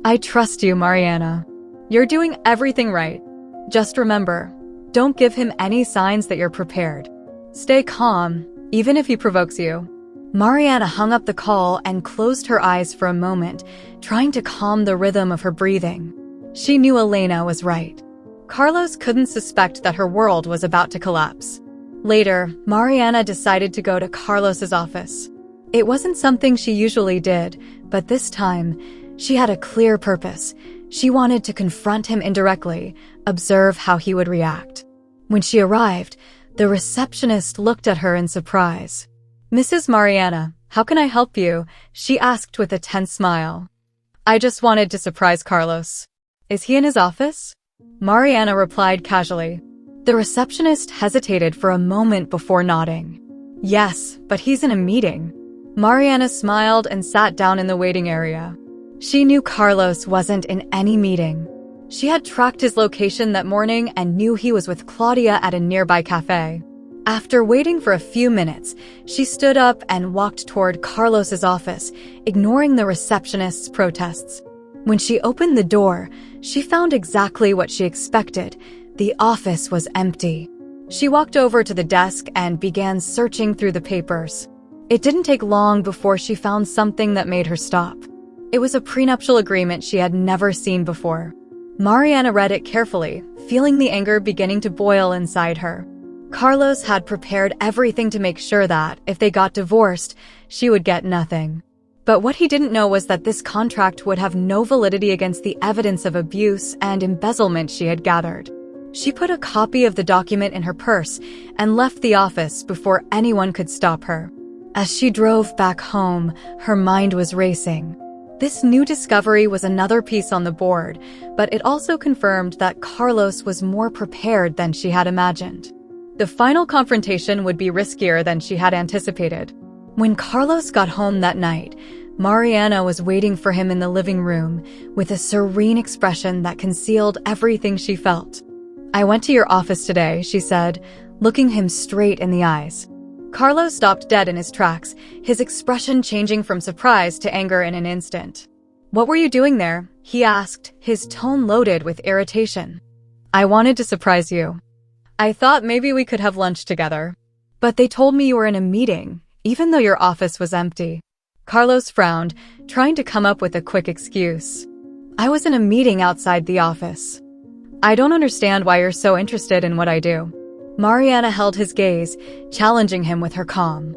"I trust you, Mariana. You're doing everything right. Just remember, don't give him any signs that you're prepared. Stay calm, even if he provokes you." Mariana hung up the call and closed her eyes for a moment, trying to calm the rhythm of her breathing. She knew Elena was right. Carlos couldn't suspect that her world was about to collapse. Later, Mariana decided to go to Carlos's office. It wasn't something she usually did, but this time, she had a clear purpose. She wanted to confront him indirectly, observe how he would react. When she arrived, the receptionist looked at her in surprise. "Mrs. Mariana, how can I help you?" she asked with a tense smile. "I just wanted to surprise Carlos. Is he in his office?" Mariana replied casually. The receptionist hesitated for a moment before nodding. "Yes, but he's in a meeting." Mariana smiled and sat down in the waiting area. She knew Carlos wasn't in any meeting. She had tracked his location that morning and knew he was with Claudia at a nearby cafe. After waiting for a few minutes, she stood up and walked toward Carlos's office, ignoring the receptionist's protests. When she opened the door, she found exactly what she expected. The office was empty. She walked over to the desk and began searching through the papers. It didn't take long before she found something that made her stop. It was a prenuptial agreement she had never seen before. Mariana read it carefully, feeling the anger beginning to boil inside her. Carlos had prepared everything to make sure that, if they got divorced, she would get nothing. But what he didn't know was that this contract would have no validity against the evidence of abuse and embezzlement she had gathered. She put a copy of the document in her purse and left the office before anyone could stop her. As she drove back home, her mind was racing. This new discovery was another piece on the board, but it also confirmed that Carlos was more prepared than she had imagined. The final confrontation would be riskier than she had anticipated. When Carlos got home that night, Mariana was waiting for him in the living room with a serene expression that concealed everything she felt. "I went to your office today," she said, looking him straight in the eyes. Carlos stopped dead in his tracks, his expression changing from surprise to anger in an instant. "What were you doing there?" he asked, his tone loaded with irritation. "I wanted to surprise you. I thought maybe we could have lunch together. But they told me you were in a meeting, even though your office was empty." Carlos frowned, trying to come up with a quick excuse. "I was in a meeting outside the office." "I don't understand why you're so interested in what I do." Mariana held his gaze, challenging him with her calm.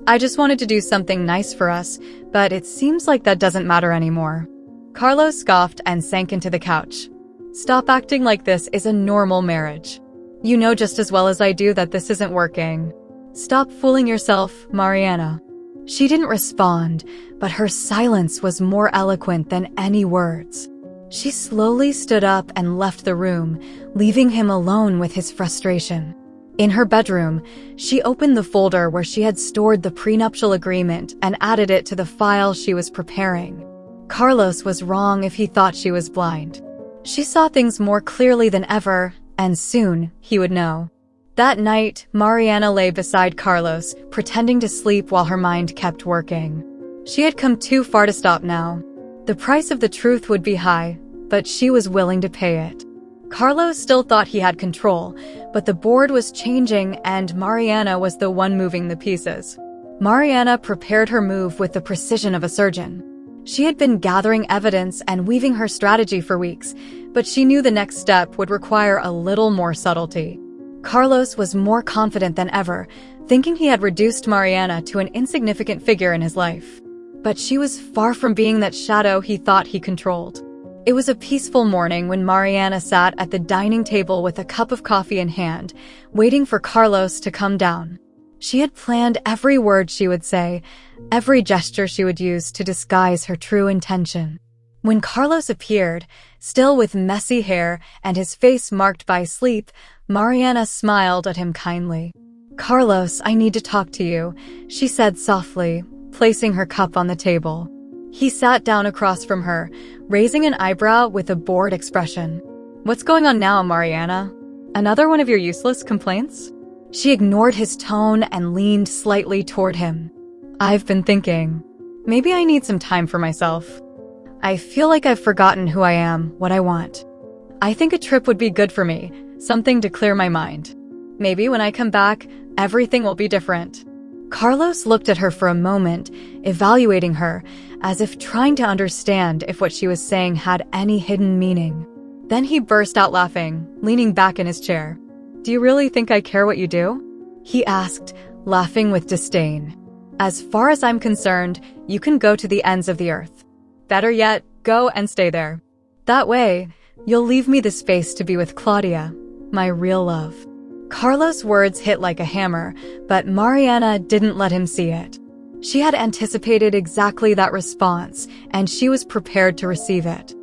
"I just wanted to do something nice for us, but it seems like that doesn't matter anymore." Carlos scoffed and sank into the couch. "Stop acting like this is a normal marriage. You know just as well as I do that this isn't working. Stop fooling yourself, Mariana." She didn't respond, but her silence was more eloquent than any words. She slowly stood up and left the room, leaving him alone with his frustration. In her bedroom, she opened the folder where she had stored the prenuptial agreement and added it to the file she was preparing. Carlos was wrong if he thought she was blind. She saw things more clearly than ever, and soon he would know. That night, Mariana lay beside Carlos, pretending to sleep while her mind kept working. She had come too far to stop now. The price of the truth would be high, but she was willing to pay it. Carlos still thought he had control, but the board was changing and Mariana was the one moving the pieces. Mariana prepared her move with the precision of a surgeon. She had been gathering evidence and weaving her strategy for weeks, but she knew the next step would require a little more subtlety. Carlos was more confident than ever, thinking he had reduced Mariana to an insignificant figure in his life. But she was far from being that shadow he thought he controlled. It was a peaceful morning when Mariana sat at the dining table with a cup of coffee in hand, waiting for Carlos to come down. She had planned every word she would say, every gesture she would use to disguise her true intention. When Carlos appeared, still with messy hair and his face marked by sleep, Mariana smiled at him kindly. "Carlos, I need to talk to you," she said softly, placing her cup on the table. He sat down across from her, raising an eyebrow with a bored expression. "What's going on now, Mariana? Another one of your useless complaints?" She ignored his tone and leaned slightly toward him. "I've been thinking. Maybe I need some time for myself. I feel like I've forgotten who I am, what I want. I think a trip would be good for me, something to clear my mind. Maybe when I come back, everything will be different." Carlos looked at her for a moment, evaluating her, as if trying to understand if what she was saying had any hidden meaning. Then he burst out laughing, leaning back in his chair. "Do you really think I care what you do?" he asked, laughing with disdain. "As far as I'm concerned, you can go to the ends of the earth. Better yet, go and stay there. That way, you'll leave me the space to be with Claudia, my real love." Carlos' words hit like a hammer, but Mariana didn't let him see it. She had anticipated exactly that response, and she was prepared to receive it.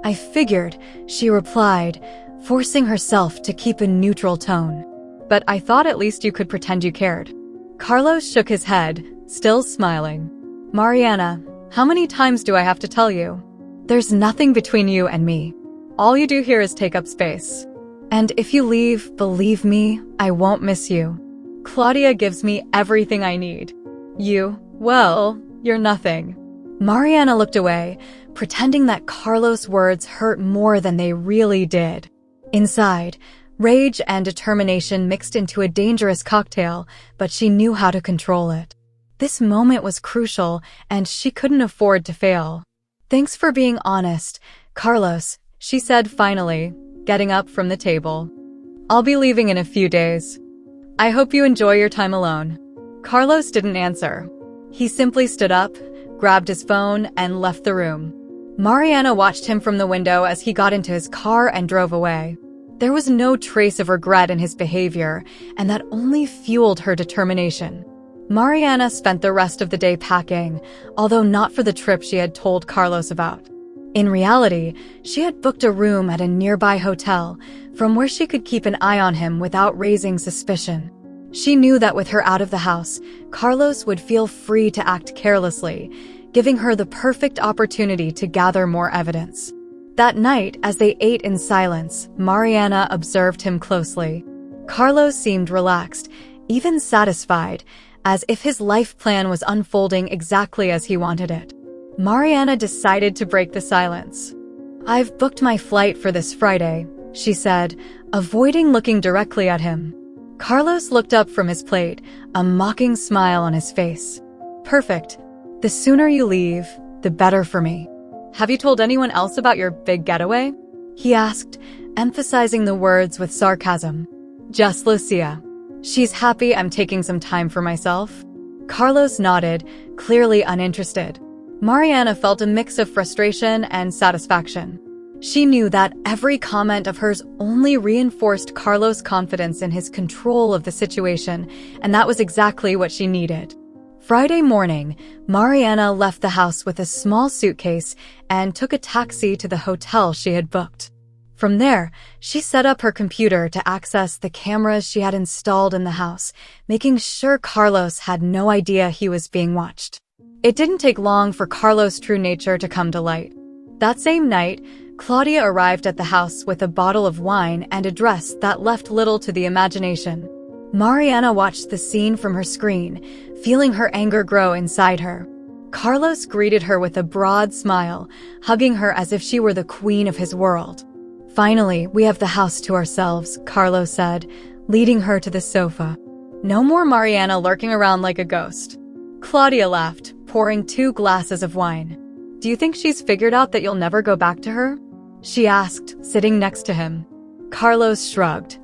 "I figured," she replied, forcing herself to keep a neutral tone. "But I thought at least you could pretend you cared." Carlos shook his head, still smiling. "Mariana, how many times do I have to tell you? There's nothing between you and me. All you do here is take up space. And if you leave, believe me, I won't miss you. Claudia gives me everything I need. You, well, you're nothing." Mariana looked away, pretending that Carlos' words hurt more than they really did. Inside, rage and determination mixed into a dangerous cocktail, but she knew how to control it. This moment was crucial, and she couldn't afford to fail. "Thanks for being honest, Carlos," she said finally, getting up from the table. "I'll be leaving in a few days. I hope you enjoy your time alone." Carlos didn't answer. He simply stood up, grabbed his phone, and left the room. Mariana watched him from the window as he got into his car and drove away. There was no trace of regret in his behavior, and that only fueled her determination. Mariana spent the rest of the day packing, although not for the trip she had told Carlos about. In reality, she had booked a room at a nearby hotel from where she could keep an eye on him without raising suspicion. She knew that with her out of the house, Carlos would feel free to act carelessly, giving her the perfect opportunity to gather more evidence. That night, as they ate in silence, Mariana observed him closely. Carlos seemed relaxed, even satisfied, as if his life plan was unfolding exactly as he wanted it. Mariana decided to break the silence. "I've booked my flight for this Friday," she said, avoiding looking directly at him. Carlos looked up from his plate, a mocking smile on his face. "Perfect. The sooner you leave, the better for me." "Have you told anyone else about your big getaway?" he asked, emphasizing the words with sarcasm. "Just Lucia. She's happy I'm taking some time for myself." Carlos nodded, clearly uninterested. Mariana felt a mix of frustration and satisfaction. She knew that every comment of hers only reinforced Carlos' confidence in his control of the situation, and that was exactly what she needed. Friday morning, Mariana left the house with a small suitcase and took a taxi to the hotel she had booked. From there, she set up her computer to access the cameras she had installed in the house, making sure Carlos had no idea he was being watched. It didn't take long for Carlos' true nature to come to light. That same night, Claudia arrived at the house with a bottle of wine and a dress that left little to the imagination. Mariana watched the scene from her screen, feeling her anger grow inside her. Carlos greeted her with a broad smile, hugging her as if she were the queen of his world. "Finally, we have the house to ourselves," Carlos said, leading her to the sofa. "No more Mariana lurking around like a ghost." Claudia laughed, pouring 2 glasses of wine. "Do you think she's figured out that you'll never go back to her?" she asked, sitting next to him. Carlos shrugged.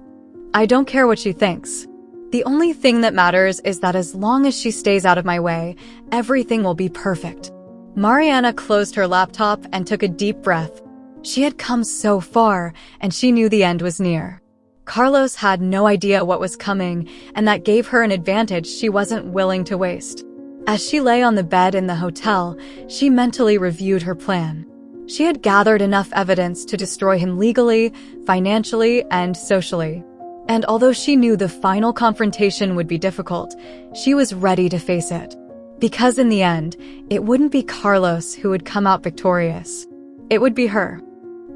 "I don't care what she thinks. The only thing that matters is that as long as she stays out of my way, everything will be perfect." Mariana closed her laptop and took a deep breath. She had come so far, and she knew the end was near. Carlos had no idea what was coming, and that gave her an advantage she wasn't willing to waste. As she lay on the bed in the hotel, she mentally reviewed her plan. She had gathered enough evidence to destroy him legally, financially, and socially. And although she knew the final confrontation would be difficult, she was ready to face it. Because in the end, it wouldn't be Carlos who would come out victorious. It would be her.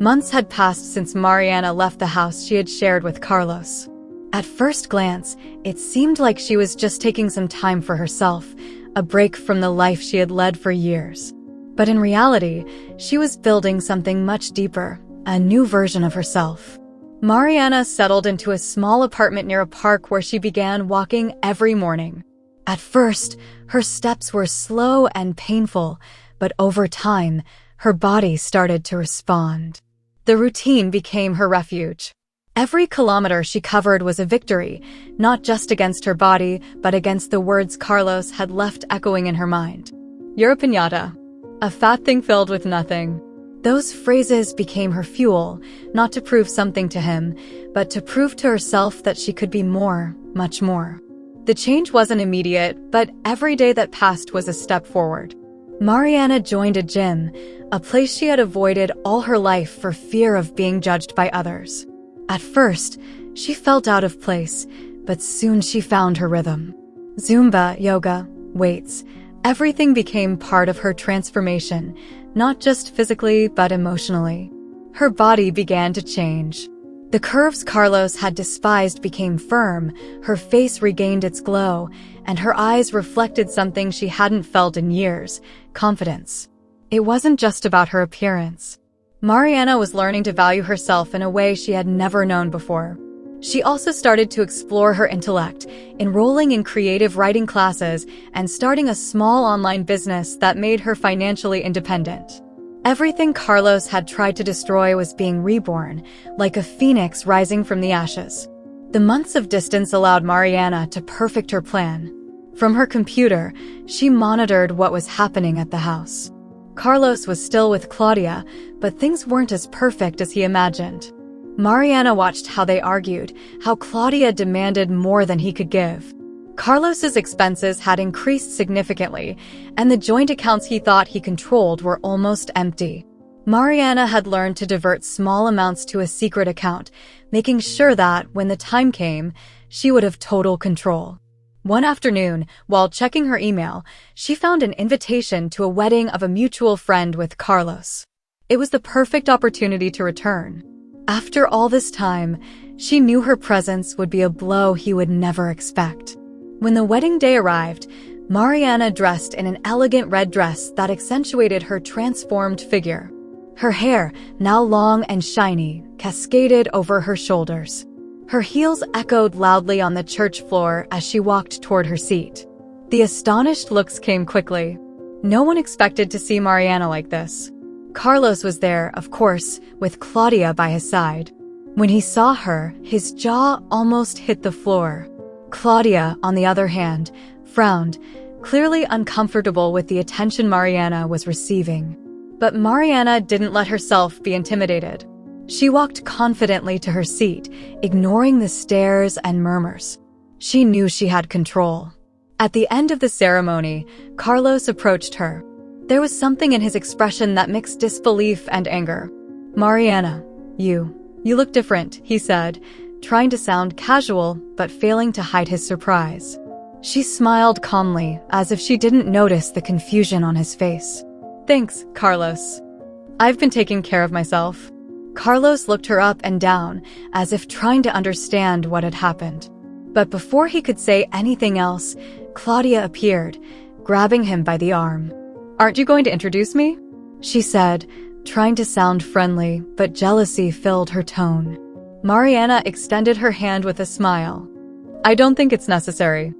Months had passed since Mariana left the house she had shared with Carlos. At first glance, it seemed like she was just taking some time for herself, a break from the life she had led for years. But in reality, she was building something much deeper, a new version of herself. Mariana settled into a small apartment near a park where she began walking every morning. At first, her steps were slow and painful, but over time, her body started to respond. The routine became her refuge. Every kilometer she covered was a victory, not just against her body, but against the words Carlos had left echoing in her mind. "You're a piñata. A fat thing filled with nothing." Those phrases became her fuel, not to prove something to him, but to prove to herself that she could be more, much more. The change wasn't immediate, but every day that passed was a step forward. Mariana joined a gym, a place she had avoided all her life for fear of being judged by others. At first, she felt out of place, but soon she found her rhythm. Zumba, yoga, weights, everything became part of her transformation, not just physically, but emotionally. Her body began to change. The curves Carlos had despised became firm, her face regained its glow, and her eyes reflected something she hadn't felt in years: confidence. It wasn't just about her appearance. Mariana was learning to value herself in a way she had never known before. She also started to explore her intellect, enrolling in creative writing classes and starting a small online business that made her financially independent. Everything Carlos had tried to destroy was being reborn, like a phoenix rising from the ashes. The months of distance allowed Mariana to perfect her plan. From her computer, she monitored what was happening at the house. Carlos was still with Claudia, but things weren't as perfect as he imagined. Mariana watched how they argued, how Claudia demanded more than he could give. Carlos's expenses had increased significantly, and the joint accounts he thought he controlled were almost empty. Mariana had learned to divert small amounts to a secret account, making sure that, when the time came, she would have total control. One afternoon, while checking her email, she found an invitation to a wedding of a mutual friend with Carlos. It was the perfect opportunity to return. After all this time, she knew her presence would be a blow he would never expect. When the wedding day arrived, Mariana dressed in an elegant red dress that accentuated her transformed figure. Her hair, now long and shiny, cascaded over her shoulders. Her heels echoed loudly on the church floor as she walked toward her seat. The astonished looks came quickly. No one expected to see Mariana like this. Carlos was there, of course, with Claudia by his side. When he saw her, his jaw almost hit the floor. Claudia, on the other hand, frowned, clearly uncomfortable with the attention Mariana was receiving. But Mariana didn't let herself be intimidated. She walked confidently to her seat, ignoring the stares and murmurs. She knew she had control. At the end of the ceremony, Carlos approached her. There was something in his expression that mixed disbelief and anger. "Mariana, you look different," he said, trying to sound casual but failing to hide his surprise. She smiled calmly, as if she didn't notice the confusion on his face. "Thanks, Carlos. I've been taking care of myself." Carlos looked her up and down, as if trying to understand what had happened. But before he could say anything else, Claudia appeared, grabbing him by the arm. "Aren't you going to introduce me?" she said, trying to sound friendly, but jealousy filled her tone. Mariana extended her hand with a smile. "I don't think it's necessary.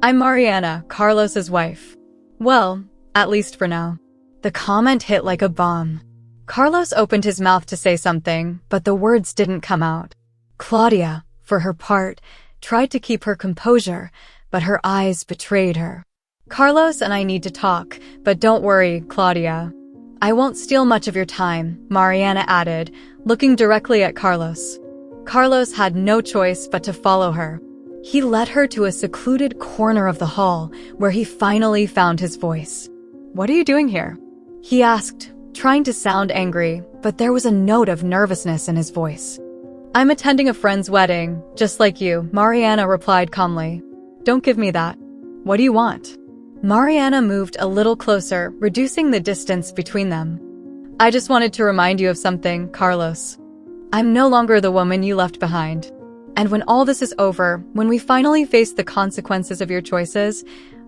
I'm Mariana, Carlos's wife. Well, at least for now." The comment hit like a bomb. Carlos opened his mouth to say something, but the words didn't come out. Claudia, for her part, tried to keep her composure, but her eyes betrayed her. "Carlos and I need to talk, but don't worry, Claudia. I won't steal much of your time," Mariana added, looking directly at Carlos. Carlos had no choice but to follow her. He led her to a secluded corner of the hall, where he finally found his voice. "What are you doing here?" he asked, trying to sound angry, but there was a note of nervousness in his voice. "I'm attending a friend's wedding, just like you," Mariana replied calmly. "Don't give me that. What do you want?" Mariana moved a little closer, reducing the distance between them. "I just wanted to remind you of something, Carlos. I'm no longer the woman you left behind. And when all this is over, when we finally face the consequences of your choices,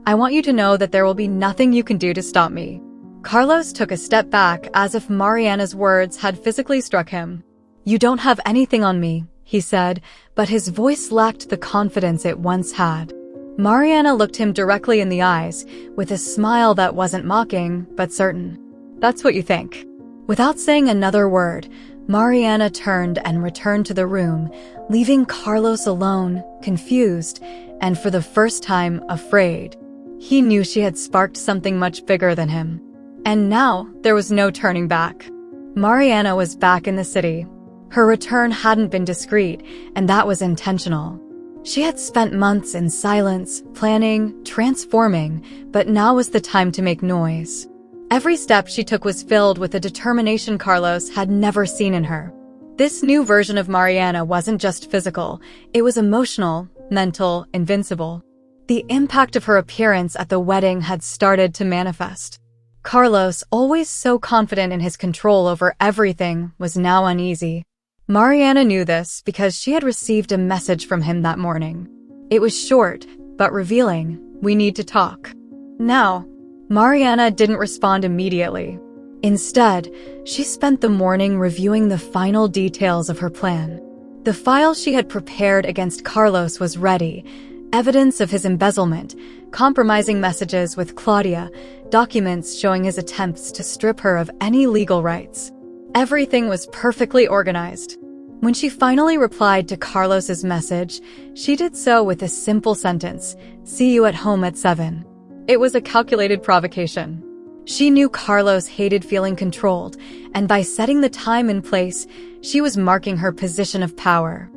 I want you to know that there will be nothing you can do to stop me." Carlos took a step back as if Mariana's words had physically struck him. "You don't have anything on me," he said, but his voice lacked the confidence it once had. Mariana looked him directly in the eyes, with a smile that wasn't mocking, but certain. "That's what you think." Without saying another word, Mariana turned and returned to the room, leaving Carlos alone, confused, and for the first time, afraid. He knew she had sparked something much bigger than him. And now, there was no turning back. Mariana was back in the city. Her return hadn't been discreet, and that was intentional. She had spent months in silence, planning, transforming, but now was the time to make noise. Every step she took was filled with a determination Carlos had never seen in her. This new version of Mariana wasn't just physical, it was emotional, mental, invincible. The impact of her appearance at the wedding had started to manifest. Carlos, always so confident in his control over everything, was now uneasy. Mariana knew this because she had received a message from him that morning. It was short, but revealing. "We need to talk." Now, Mariana didn't respond immediately. Instead, she spent the morning reviewing the final details of her plan. The file she had prepared against Carlos was ready, evidence of his embezzlement, compromising messages with Claudia, documents showing his attempts to strip her of any legal rights. Everything was perfectly organized. When she finally replied to Carlos's message, she did so with a simple sentence, "See you at home at 7." It was a calculated provocation. She knew Carlos hated feeling controlled, and by setting the time and place, she was marking her position of power.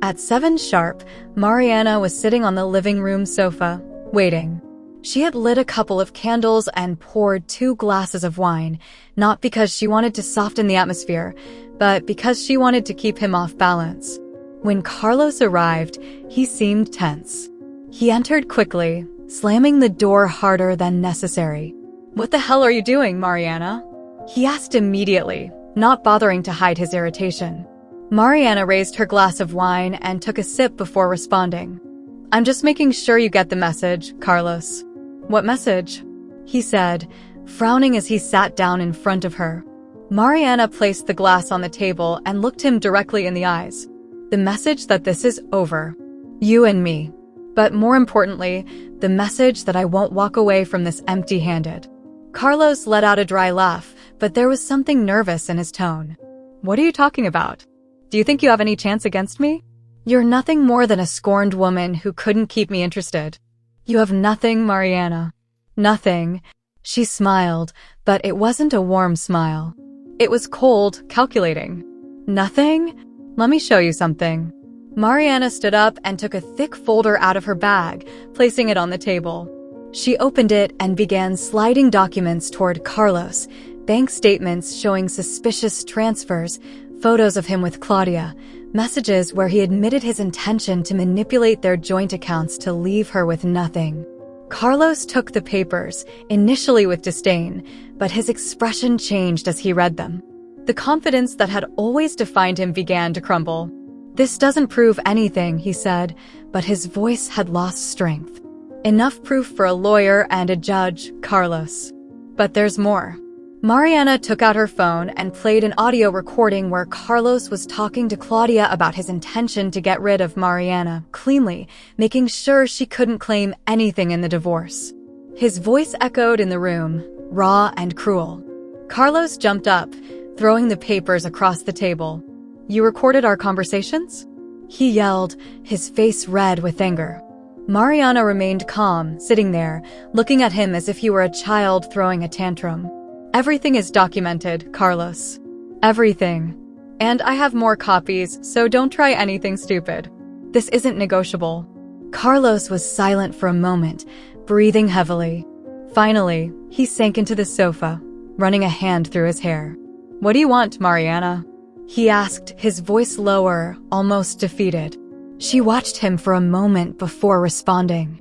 At 7 sharp, Mariana was sitting on the living room sofa, waiting. She had lit a couple of candles and poured 2 glasses of wine, not because she wanted to soften the atmosphere, but because she wanted to keep him off balance. When Carlos arrived, he seemed tense. He entered quickly, slamming the door harder than necessary. "What the hell are you doing, Mariana?" he asked immediately, not bothering to hide his irritation. Mariana raised her glass of wine and took a sip before responding. "I'm just making sure you get the message, Carlos." "What message?" he said, frowning as he sat down in front of her. Mariana placed the glass on the table and looked him directly in the eyes. "The message that this is over. You and me. But more importantly, the message that I won't walk away from this empty-handed." Carlos let out a dry laugh, but there was something nervous in his tone. "What are you talking about? Do you think you have any chance against me? You're nothing more than a scorned woman who couldn't keep me interested. You have nothing, Mariana. Nothing." She smiled, but it wasn't a warm smile. It was cold, calculating. "Nothing? Let me show you something." Mariana stood up and took a thick folder out of her bag, placing it on the table. She opened it and began sliding documents toward Carlos, bank statements showing suspicious transfers, photos of him with Claudia, messages where he admitted his intention to manipulate their joint accounts to leave her with nothing. Carlos took the papers, initially with disdain, but his expression changed as he read them. The confidence that had always defined him began to crumble. "This doesn't prove anything," he said, but his voice had lost strength. "Enough proof for a lawyer and a judge, Carlos. But there's more." Mariana took out her phone and played an audio recording where Carlos was talking to Claudia about his intention to get rid of Mariana cleanly, making sure she couldn't claim anything in the divorce. His voice echoed in the room, raw and cruel. Carlos jumped up, throwing the papers across the table. "You recorded our conversations?" he yelled, his face red with anger. Mariana remained calm, sitting there, looking at him as if he were a child throwing a tantrum. "Everything is documented, Carlos. Everything. And I have more copies, so don't try anything stupid. This isn't negotiable." Carlos was silent for a moment, breathing heavily. Finally, he sank into the sofa, running a hand through his hair. "What do you want, Mariana?" he asked, his voice lower, almost defeated. She watched him for a moment before responding.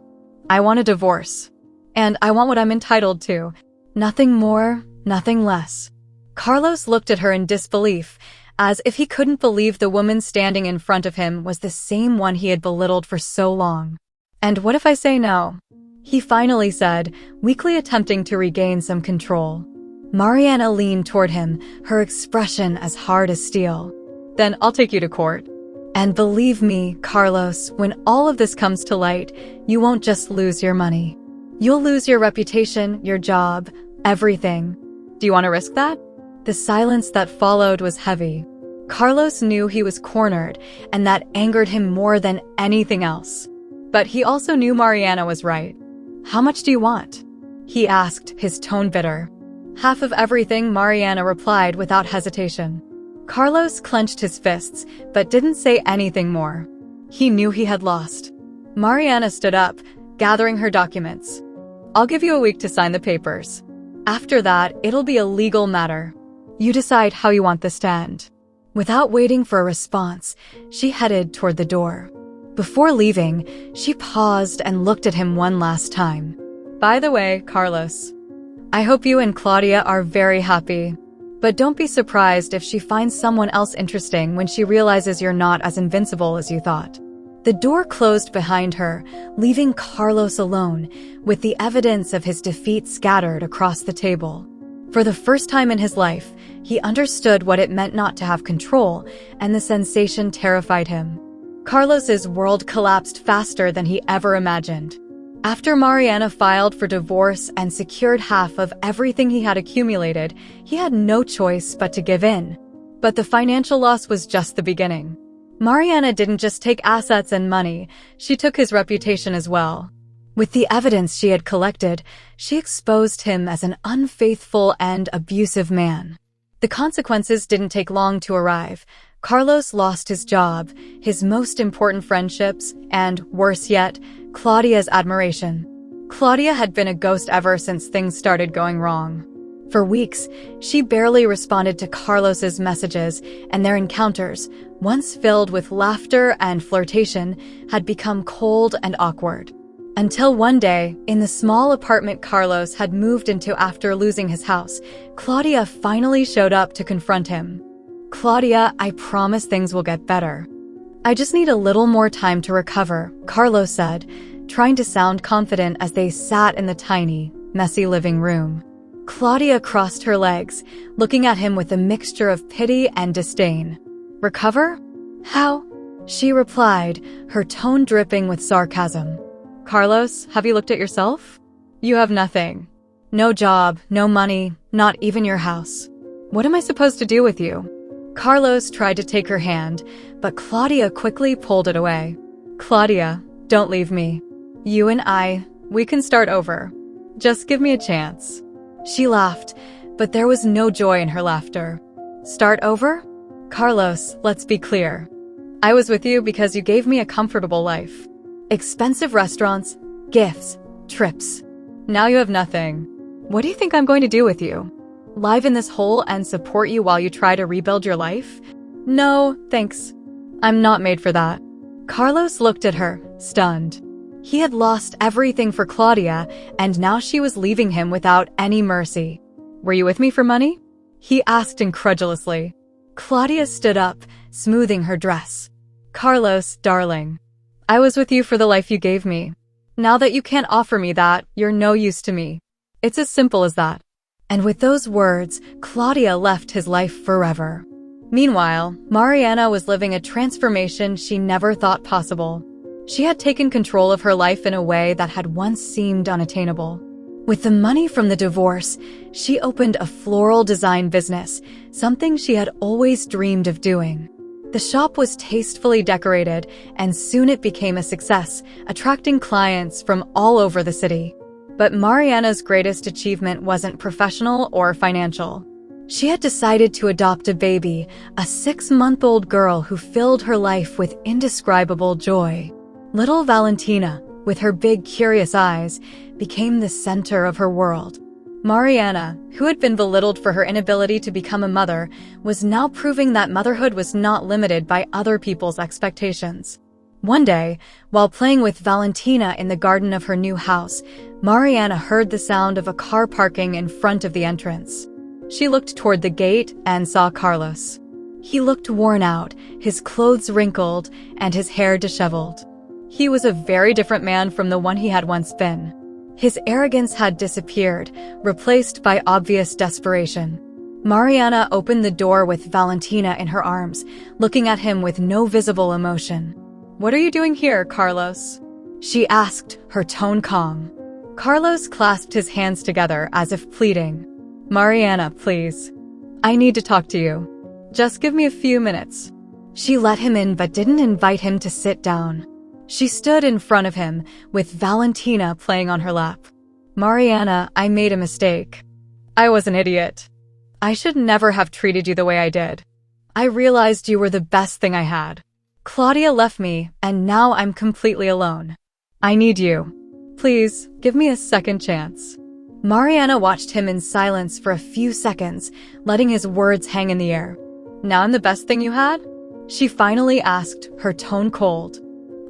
"I want a divorce. And I want what I'm entitled to. Nothing more, nothing less." Carlos looked at her in disbelief, as if he couldn't believe the woman standing in front of him was the same one he had belittled for so long. "And what if I say no?" he finally said, weakly attempting to regain some control. Mariana leaned toward him, her expression as hard as steel. "Then I'll take you to court. And believe me, Carlos, when all of this comes to light, you won't just lose your money. You'll lose your reputation, your job, everything. Do you want to risk that?" The silence that followed was heavy. Carlos knew he was cornered, and that angered him more than anything else. But he also knew Mariana was right. "How much do you want?" he asked, his tone bitter. "Half of everything," Mariana replied without hesitation. Carlos clenched his fists, but didn't say anything more. He knew he had lost. Mariana stood up, gathering her documents. "I'll give you a week to sign the papers. After that, it'll be a legal matter. You decide how you want this to end." Without waiting for a response, she headed toward the door. Before leaving, she paused and looked at him one last time. "By the way, Carlos, I hope you and Claudia are very happy. But don't be surprised if she finds someone else interesting when she realizes you're not as invincible as you thought." The door closed behind her, leaving Carlos alone, with the evidence of his defeat scattered across the table. For the first time in his life, he understood what it meant not to have control, and the sensation terrified him. Carlos's world collapsed faster than he ever imagined. After Mariana filed for divorce and secured half of everything he had accumulated, he had no choice but to give in. But the financial loss was just the beginning. Mariana didn't just take assets and money, she took his reputation as well. With the evidence she had collected, she exposed him as an unfaithful and abusive man. The consequences didn't take long to arrive. Carlos lost his job, his most important friendships, and, worse yet, Claudia's admiration. Claudia had been a ghost ever since things started going wrong. For weeks, she barely responded to Carlos's messages, and their encounters, once filled with laughter and flirtation, had become cold and awkward. Until one day, in the small apartment Carlos had moved into after losing his house, Claudia finally showed up to confront him. "Claudia, I promise things will get better. I just need a little more time to recover," Carlos said, trying to sound confident as they sat in the tiny, messy living room. Claudia crossed her legs, looking at him with a mixture of pity and disdain. "Recover? How?" she replied, her tone dripping with sarcasm. "Carlos, have you looked at yourself? You have nothing. No job, no money, not even your house. What am I supposed to do with you?" Carlos tried to take her hand, but Claudia quickly pulled it away. "Claudia, don't leave me. You and we can start over. Just give me a chance." She laughed, but there was no joy in her laughter. "Start over? Carlos, let's be clear. I was with you because you gave me a comfortable life. Expensive restaurants, gifts, trips. Now you have nothing. What do you think I'm going to do with you? Live in this hole and support you while you try to rebuild your life? No, thanks. I'm not made for that." Carlos looked at her, stunned. He had lost everything for Claudia, and now she was leaving him without any mercy. "Were you with me for money?" he asked incredulously. Claudia stood up, smoothing her dress. "Carlos, darling, I was with you for the life you gave me. Now that you can't offer me that, you're no use to me. It's as simple as that." And with those words, Claudia left his life forever. Meanwhile, Mariana was living a transformation she never thought possible. She had taken control of her life in a way that had once seemed unattainable. With the money from the divorce, she opened a floral design business, something she had always dreamed of doing. The shop was tastefully decorated, and soon it became a success, attracting clients from all over the city. But Mariana's greatest achievement wasn't professional or financial. She had decided to adopt a baby, a 6-month-old girl who filled her life with indescribable joy. Little Valentina, with her big, curious eyes, became the center of her world. Mariana, who had been belittled for her inability to become a mother, was now proving that motherhood was not limited by other people's expectations. One day, while playing with Valentina in the garden of her new house, Mariana heard the sound of a car parking in front of the entrance. She looked toward the gate and saw Carlos. He looked worn out, his clothes wrinkled, and his hair disheveled. He was a very different man from the one he had once been. His arrogance had disappeared, replaced by obvious desperation. Mariana opened the door with Valentina in her arms, looking at him with no visible emotion. "What are you doing here, Carlos?" she asked, her tone calm. Carlos clasped his hands together as if pleading. "Mariana, please. I need to talk to you. Just give me a few minutes." She let him in but didn't invite him to sit down. She stood in front of him, with Valentina playing on her lap. "Mariana, I made a mistake. I was an idiot. I should never have treated you the way I did. I realized you were the best thing I had. Claudia left me, and now I'm completely alone. I need you. Please, give me a second chance." Mariana watched him in silence for a few seconds, letting his words hang in the air. "Now I'm the best thing you had?" she finally asked, her tone cold.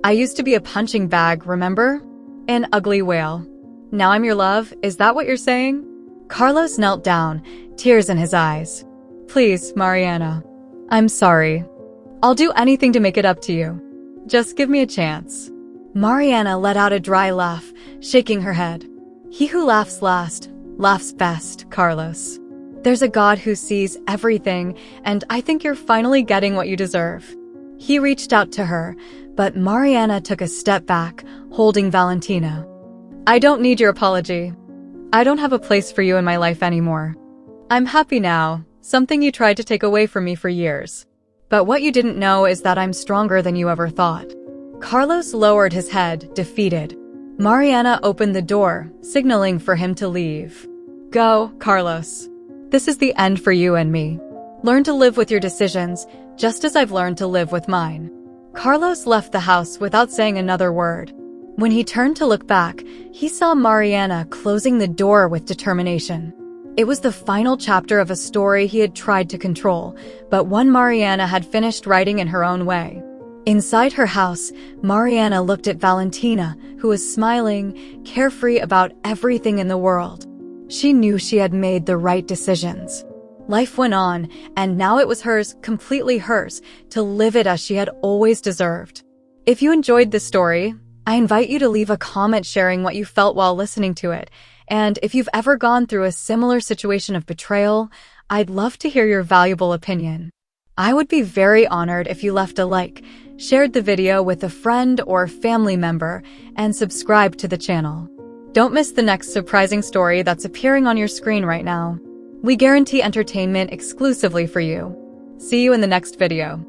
"I used to be a punching bag, remember? An ugly whale. Now I'm your love, is that what you're saying?" Carlos knelt down, tears in his eyes. "Please, Mariana. I'm sorry. I'll do anything to make it up to you. Just give me a chance." Mariana let out a dry laugh, shaking her head. "He who laughs last, laughs best, Carlos. There's a God who sees everything, and I think you're finally getting what you deserve." He reached out to her, but Mariana took a step back, holding Valentina. "I don't need your apology. I don't have a place for you in my life anymore. I'm happy now, something you tried to take away from me for years. But what you didn't know is that I'm stronger than you ever thought." Carlos lowered his head, defeated. Mariana opened the door, signaling for him to leave. "Go, Carlos. This is the end for you and me. Learn to live with your decisions, just as I've learned to live with mine." Carlos left the house without saying another word. When he turned to look back, he saw Mariana closing the door with determination. It was the final chapter of a story he had tried to control, but one Mariana had finished writing in her own way. Inside her house, Mariana looked at Valentina, who was smiling, carefree about everything in the world. She knew she had made the right decisions. Life went on, and now it was hers, completely hers, to live it as she had always deserved. If you enjoyed this story, I invite you to leave a comment sharing what you felt while listening to it. And if you've ever gone through a similar situation of betrayal, I'd love to hear your valuable opinion. I would be very honored if you left a like, shared the video with a friend or family member, and subscribed to the channel. Don't miss the next surprising story that's appearing on your screen right now. We guarantee entertainment exclusively for you. See you in the next video.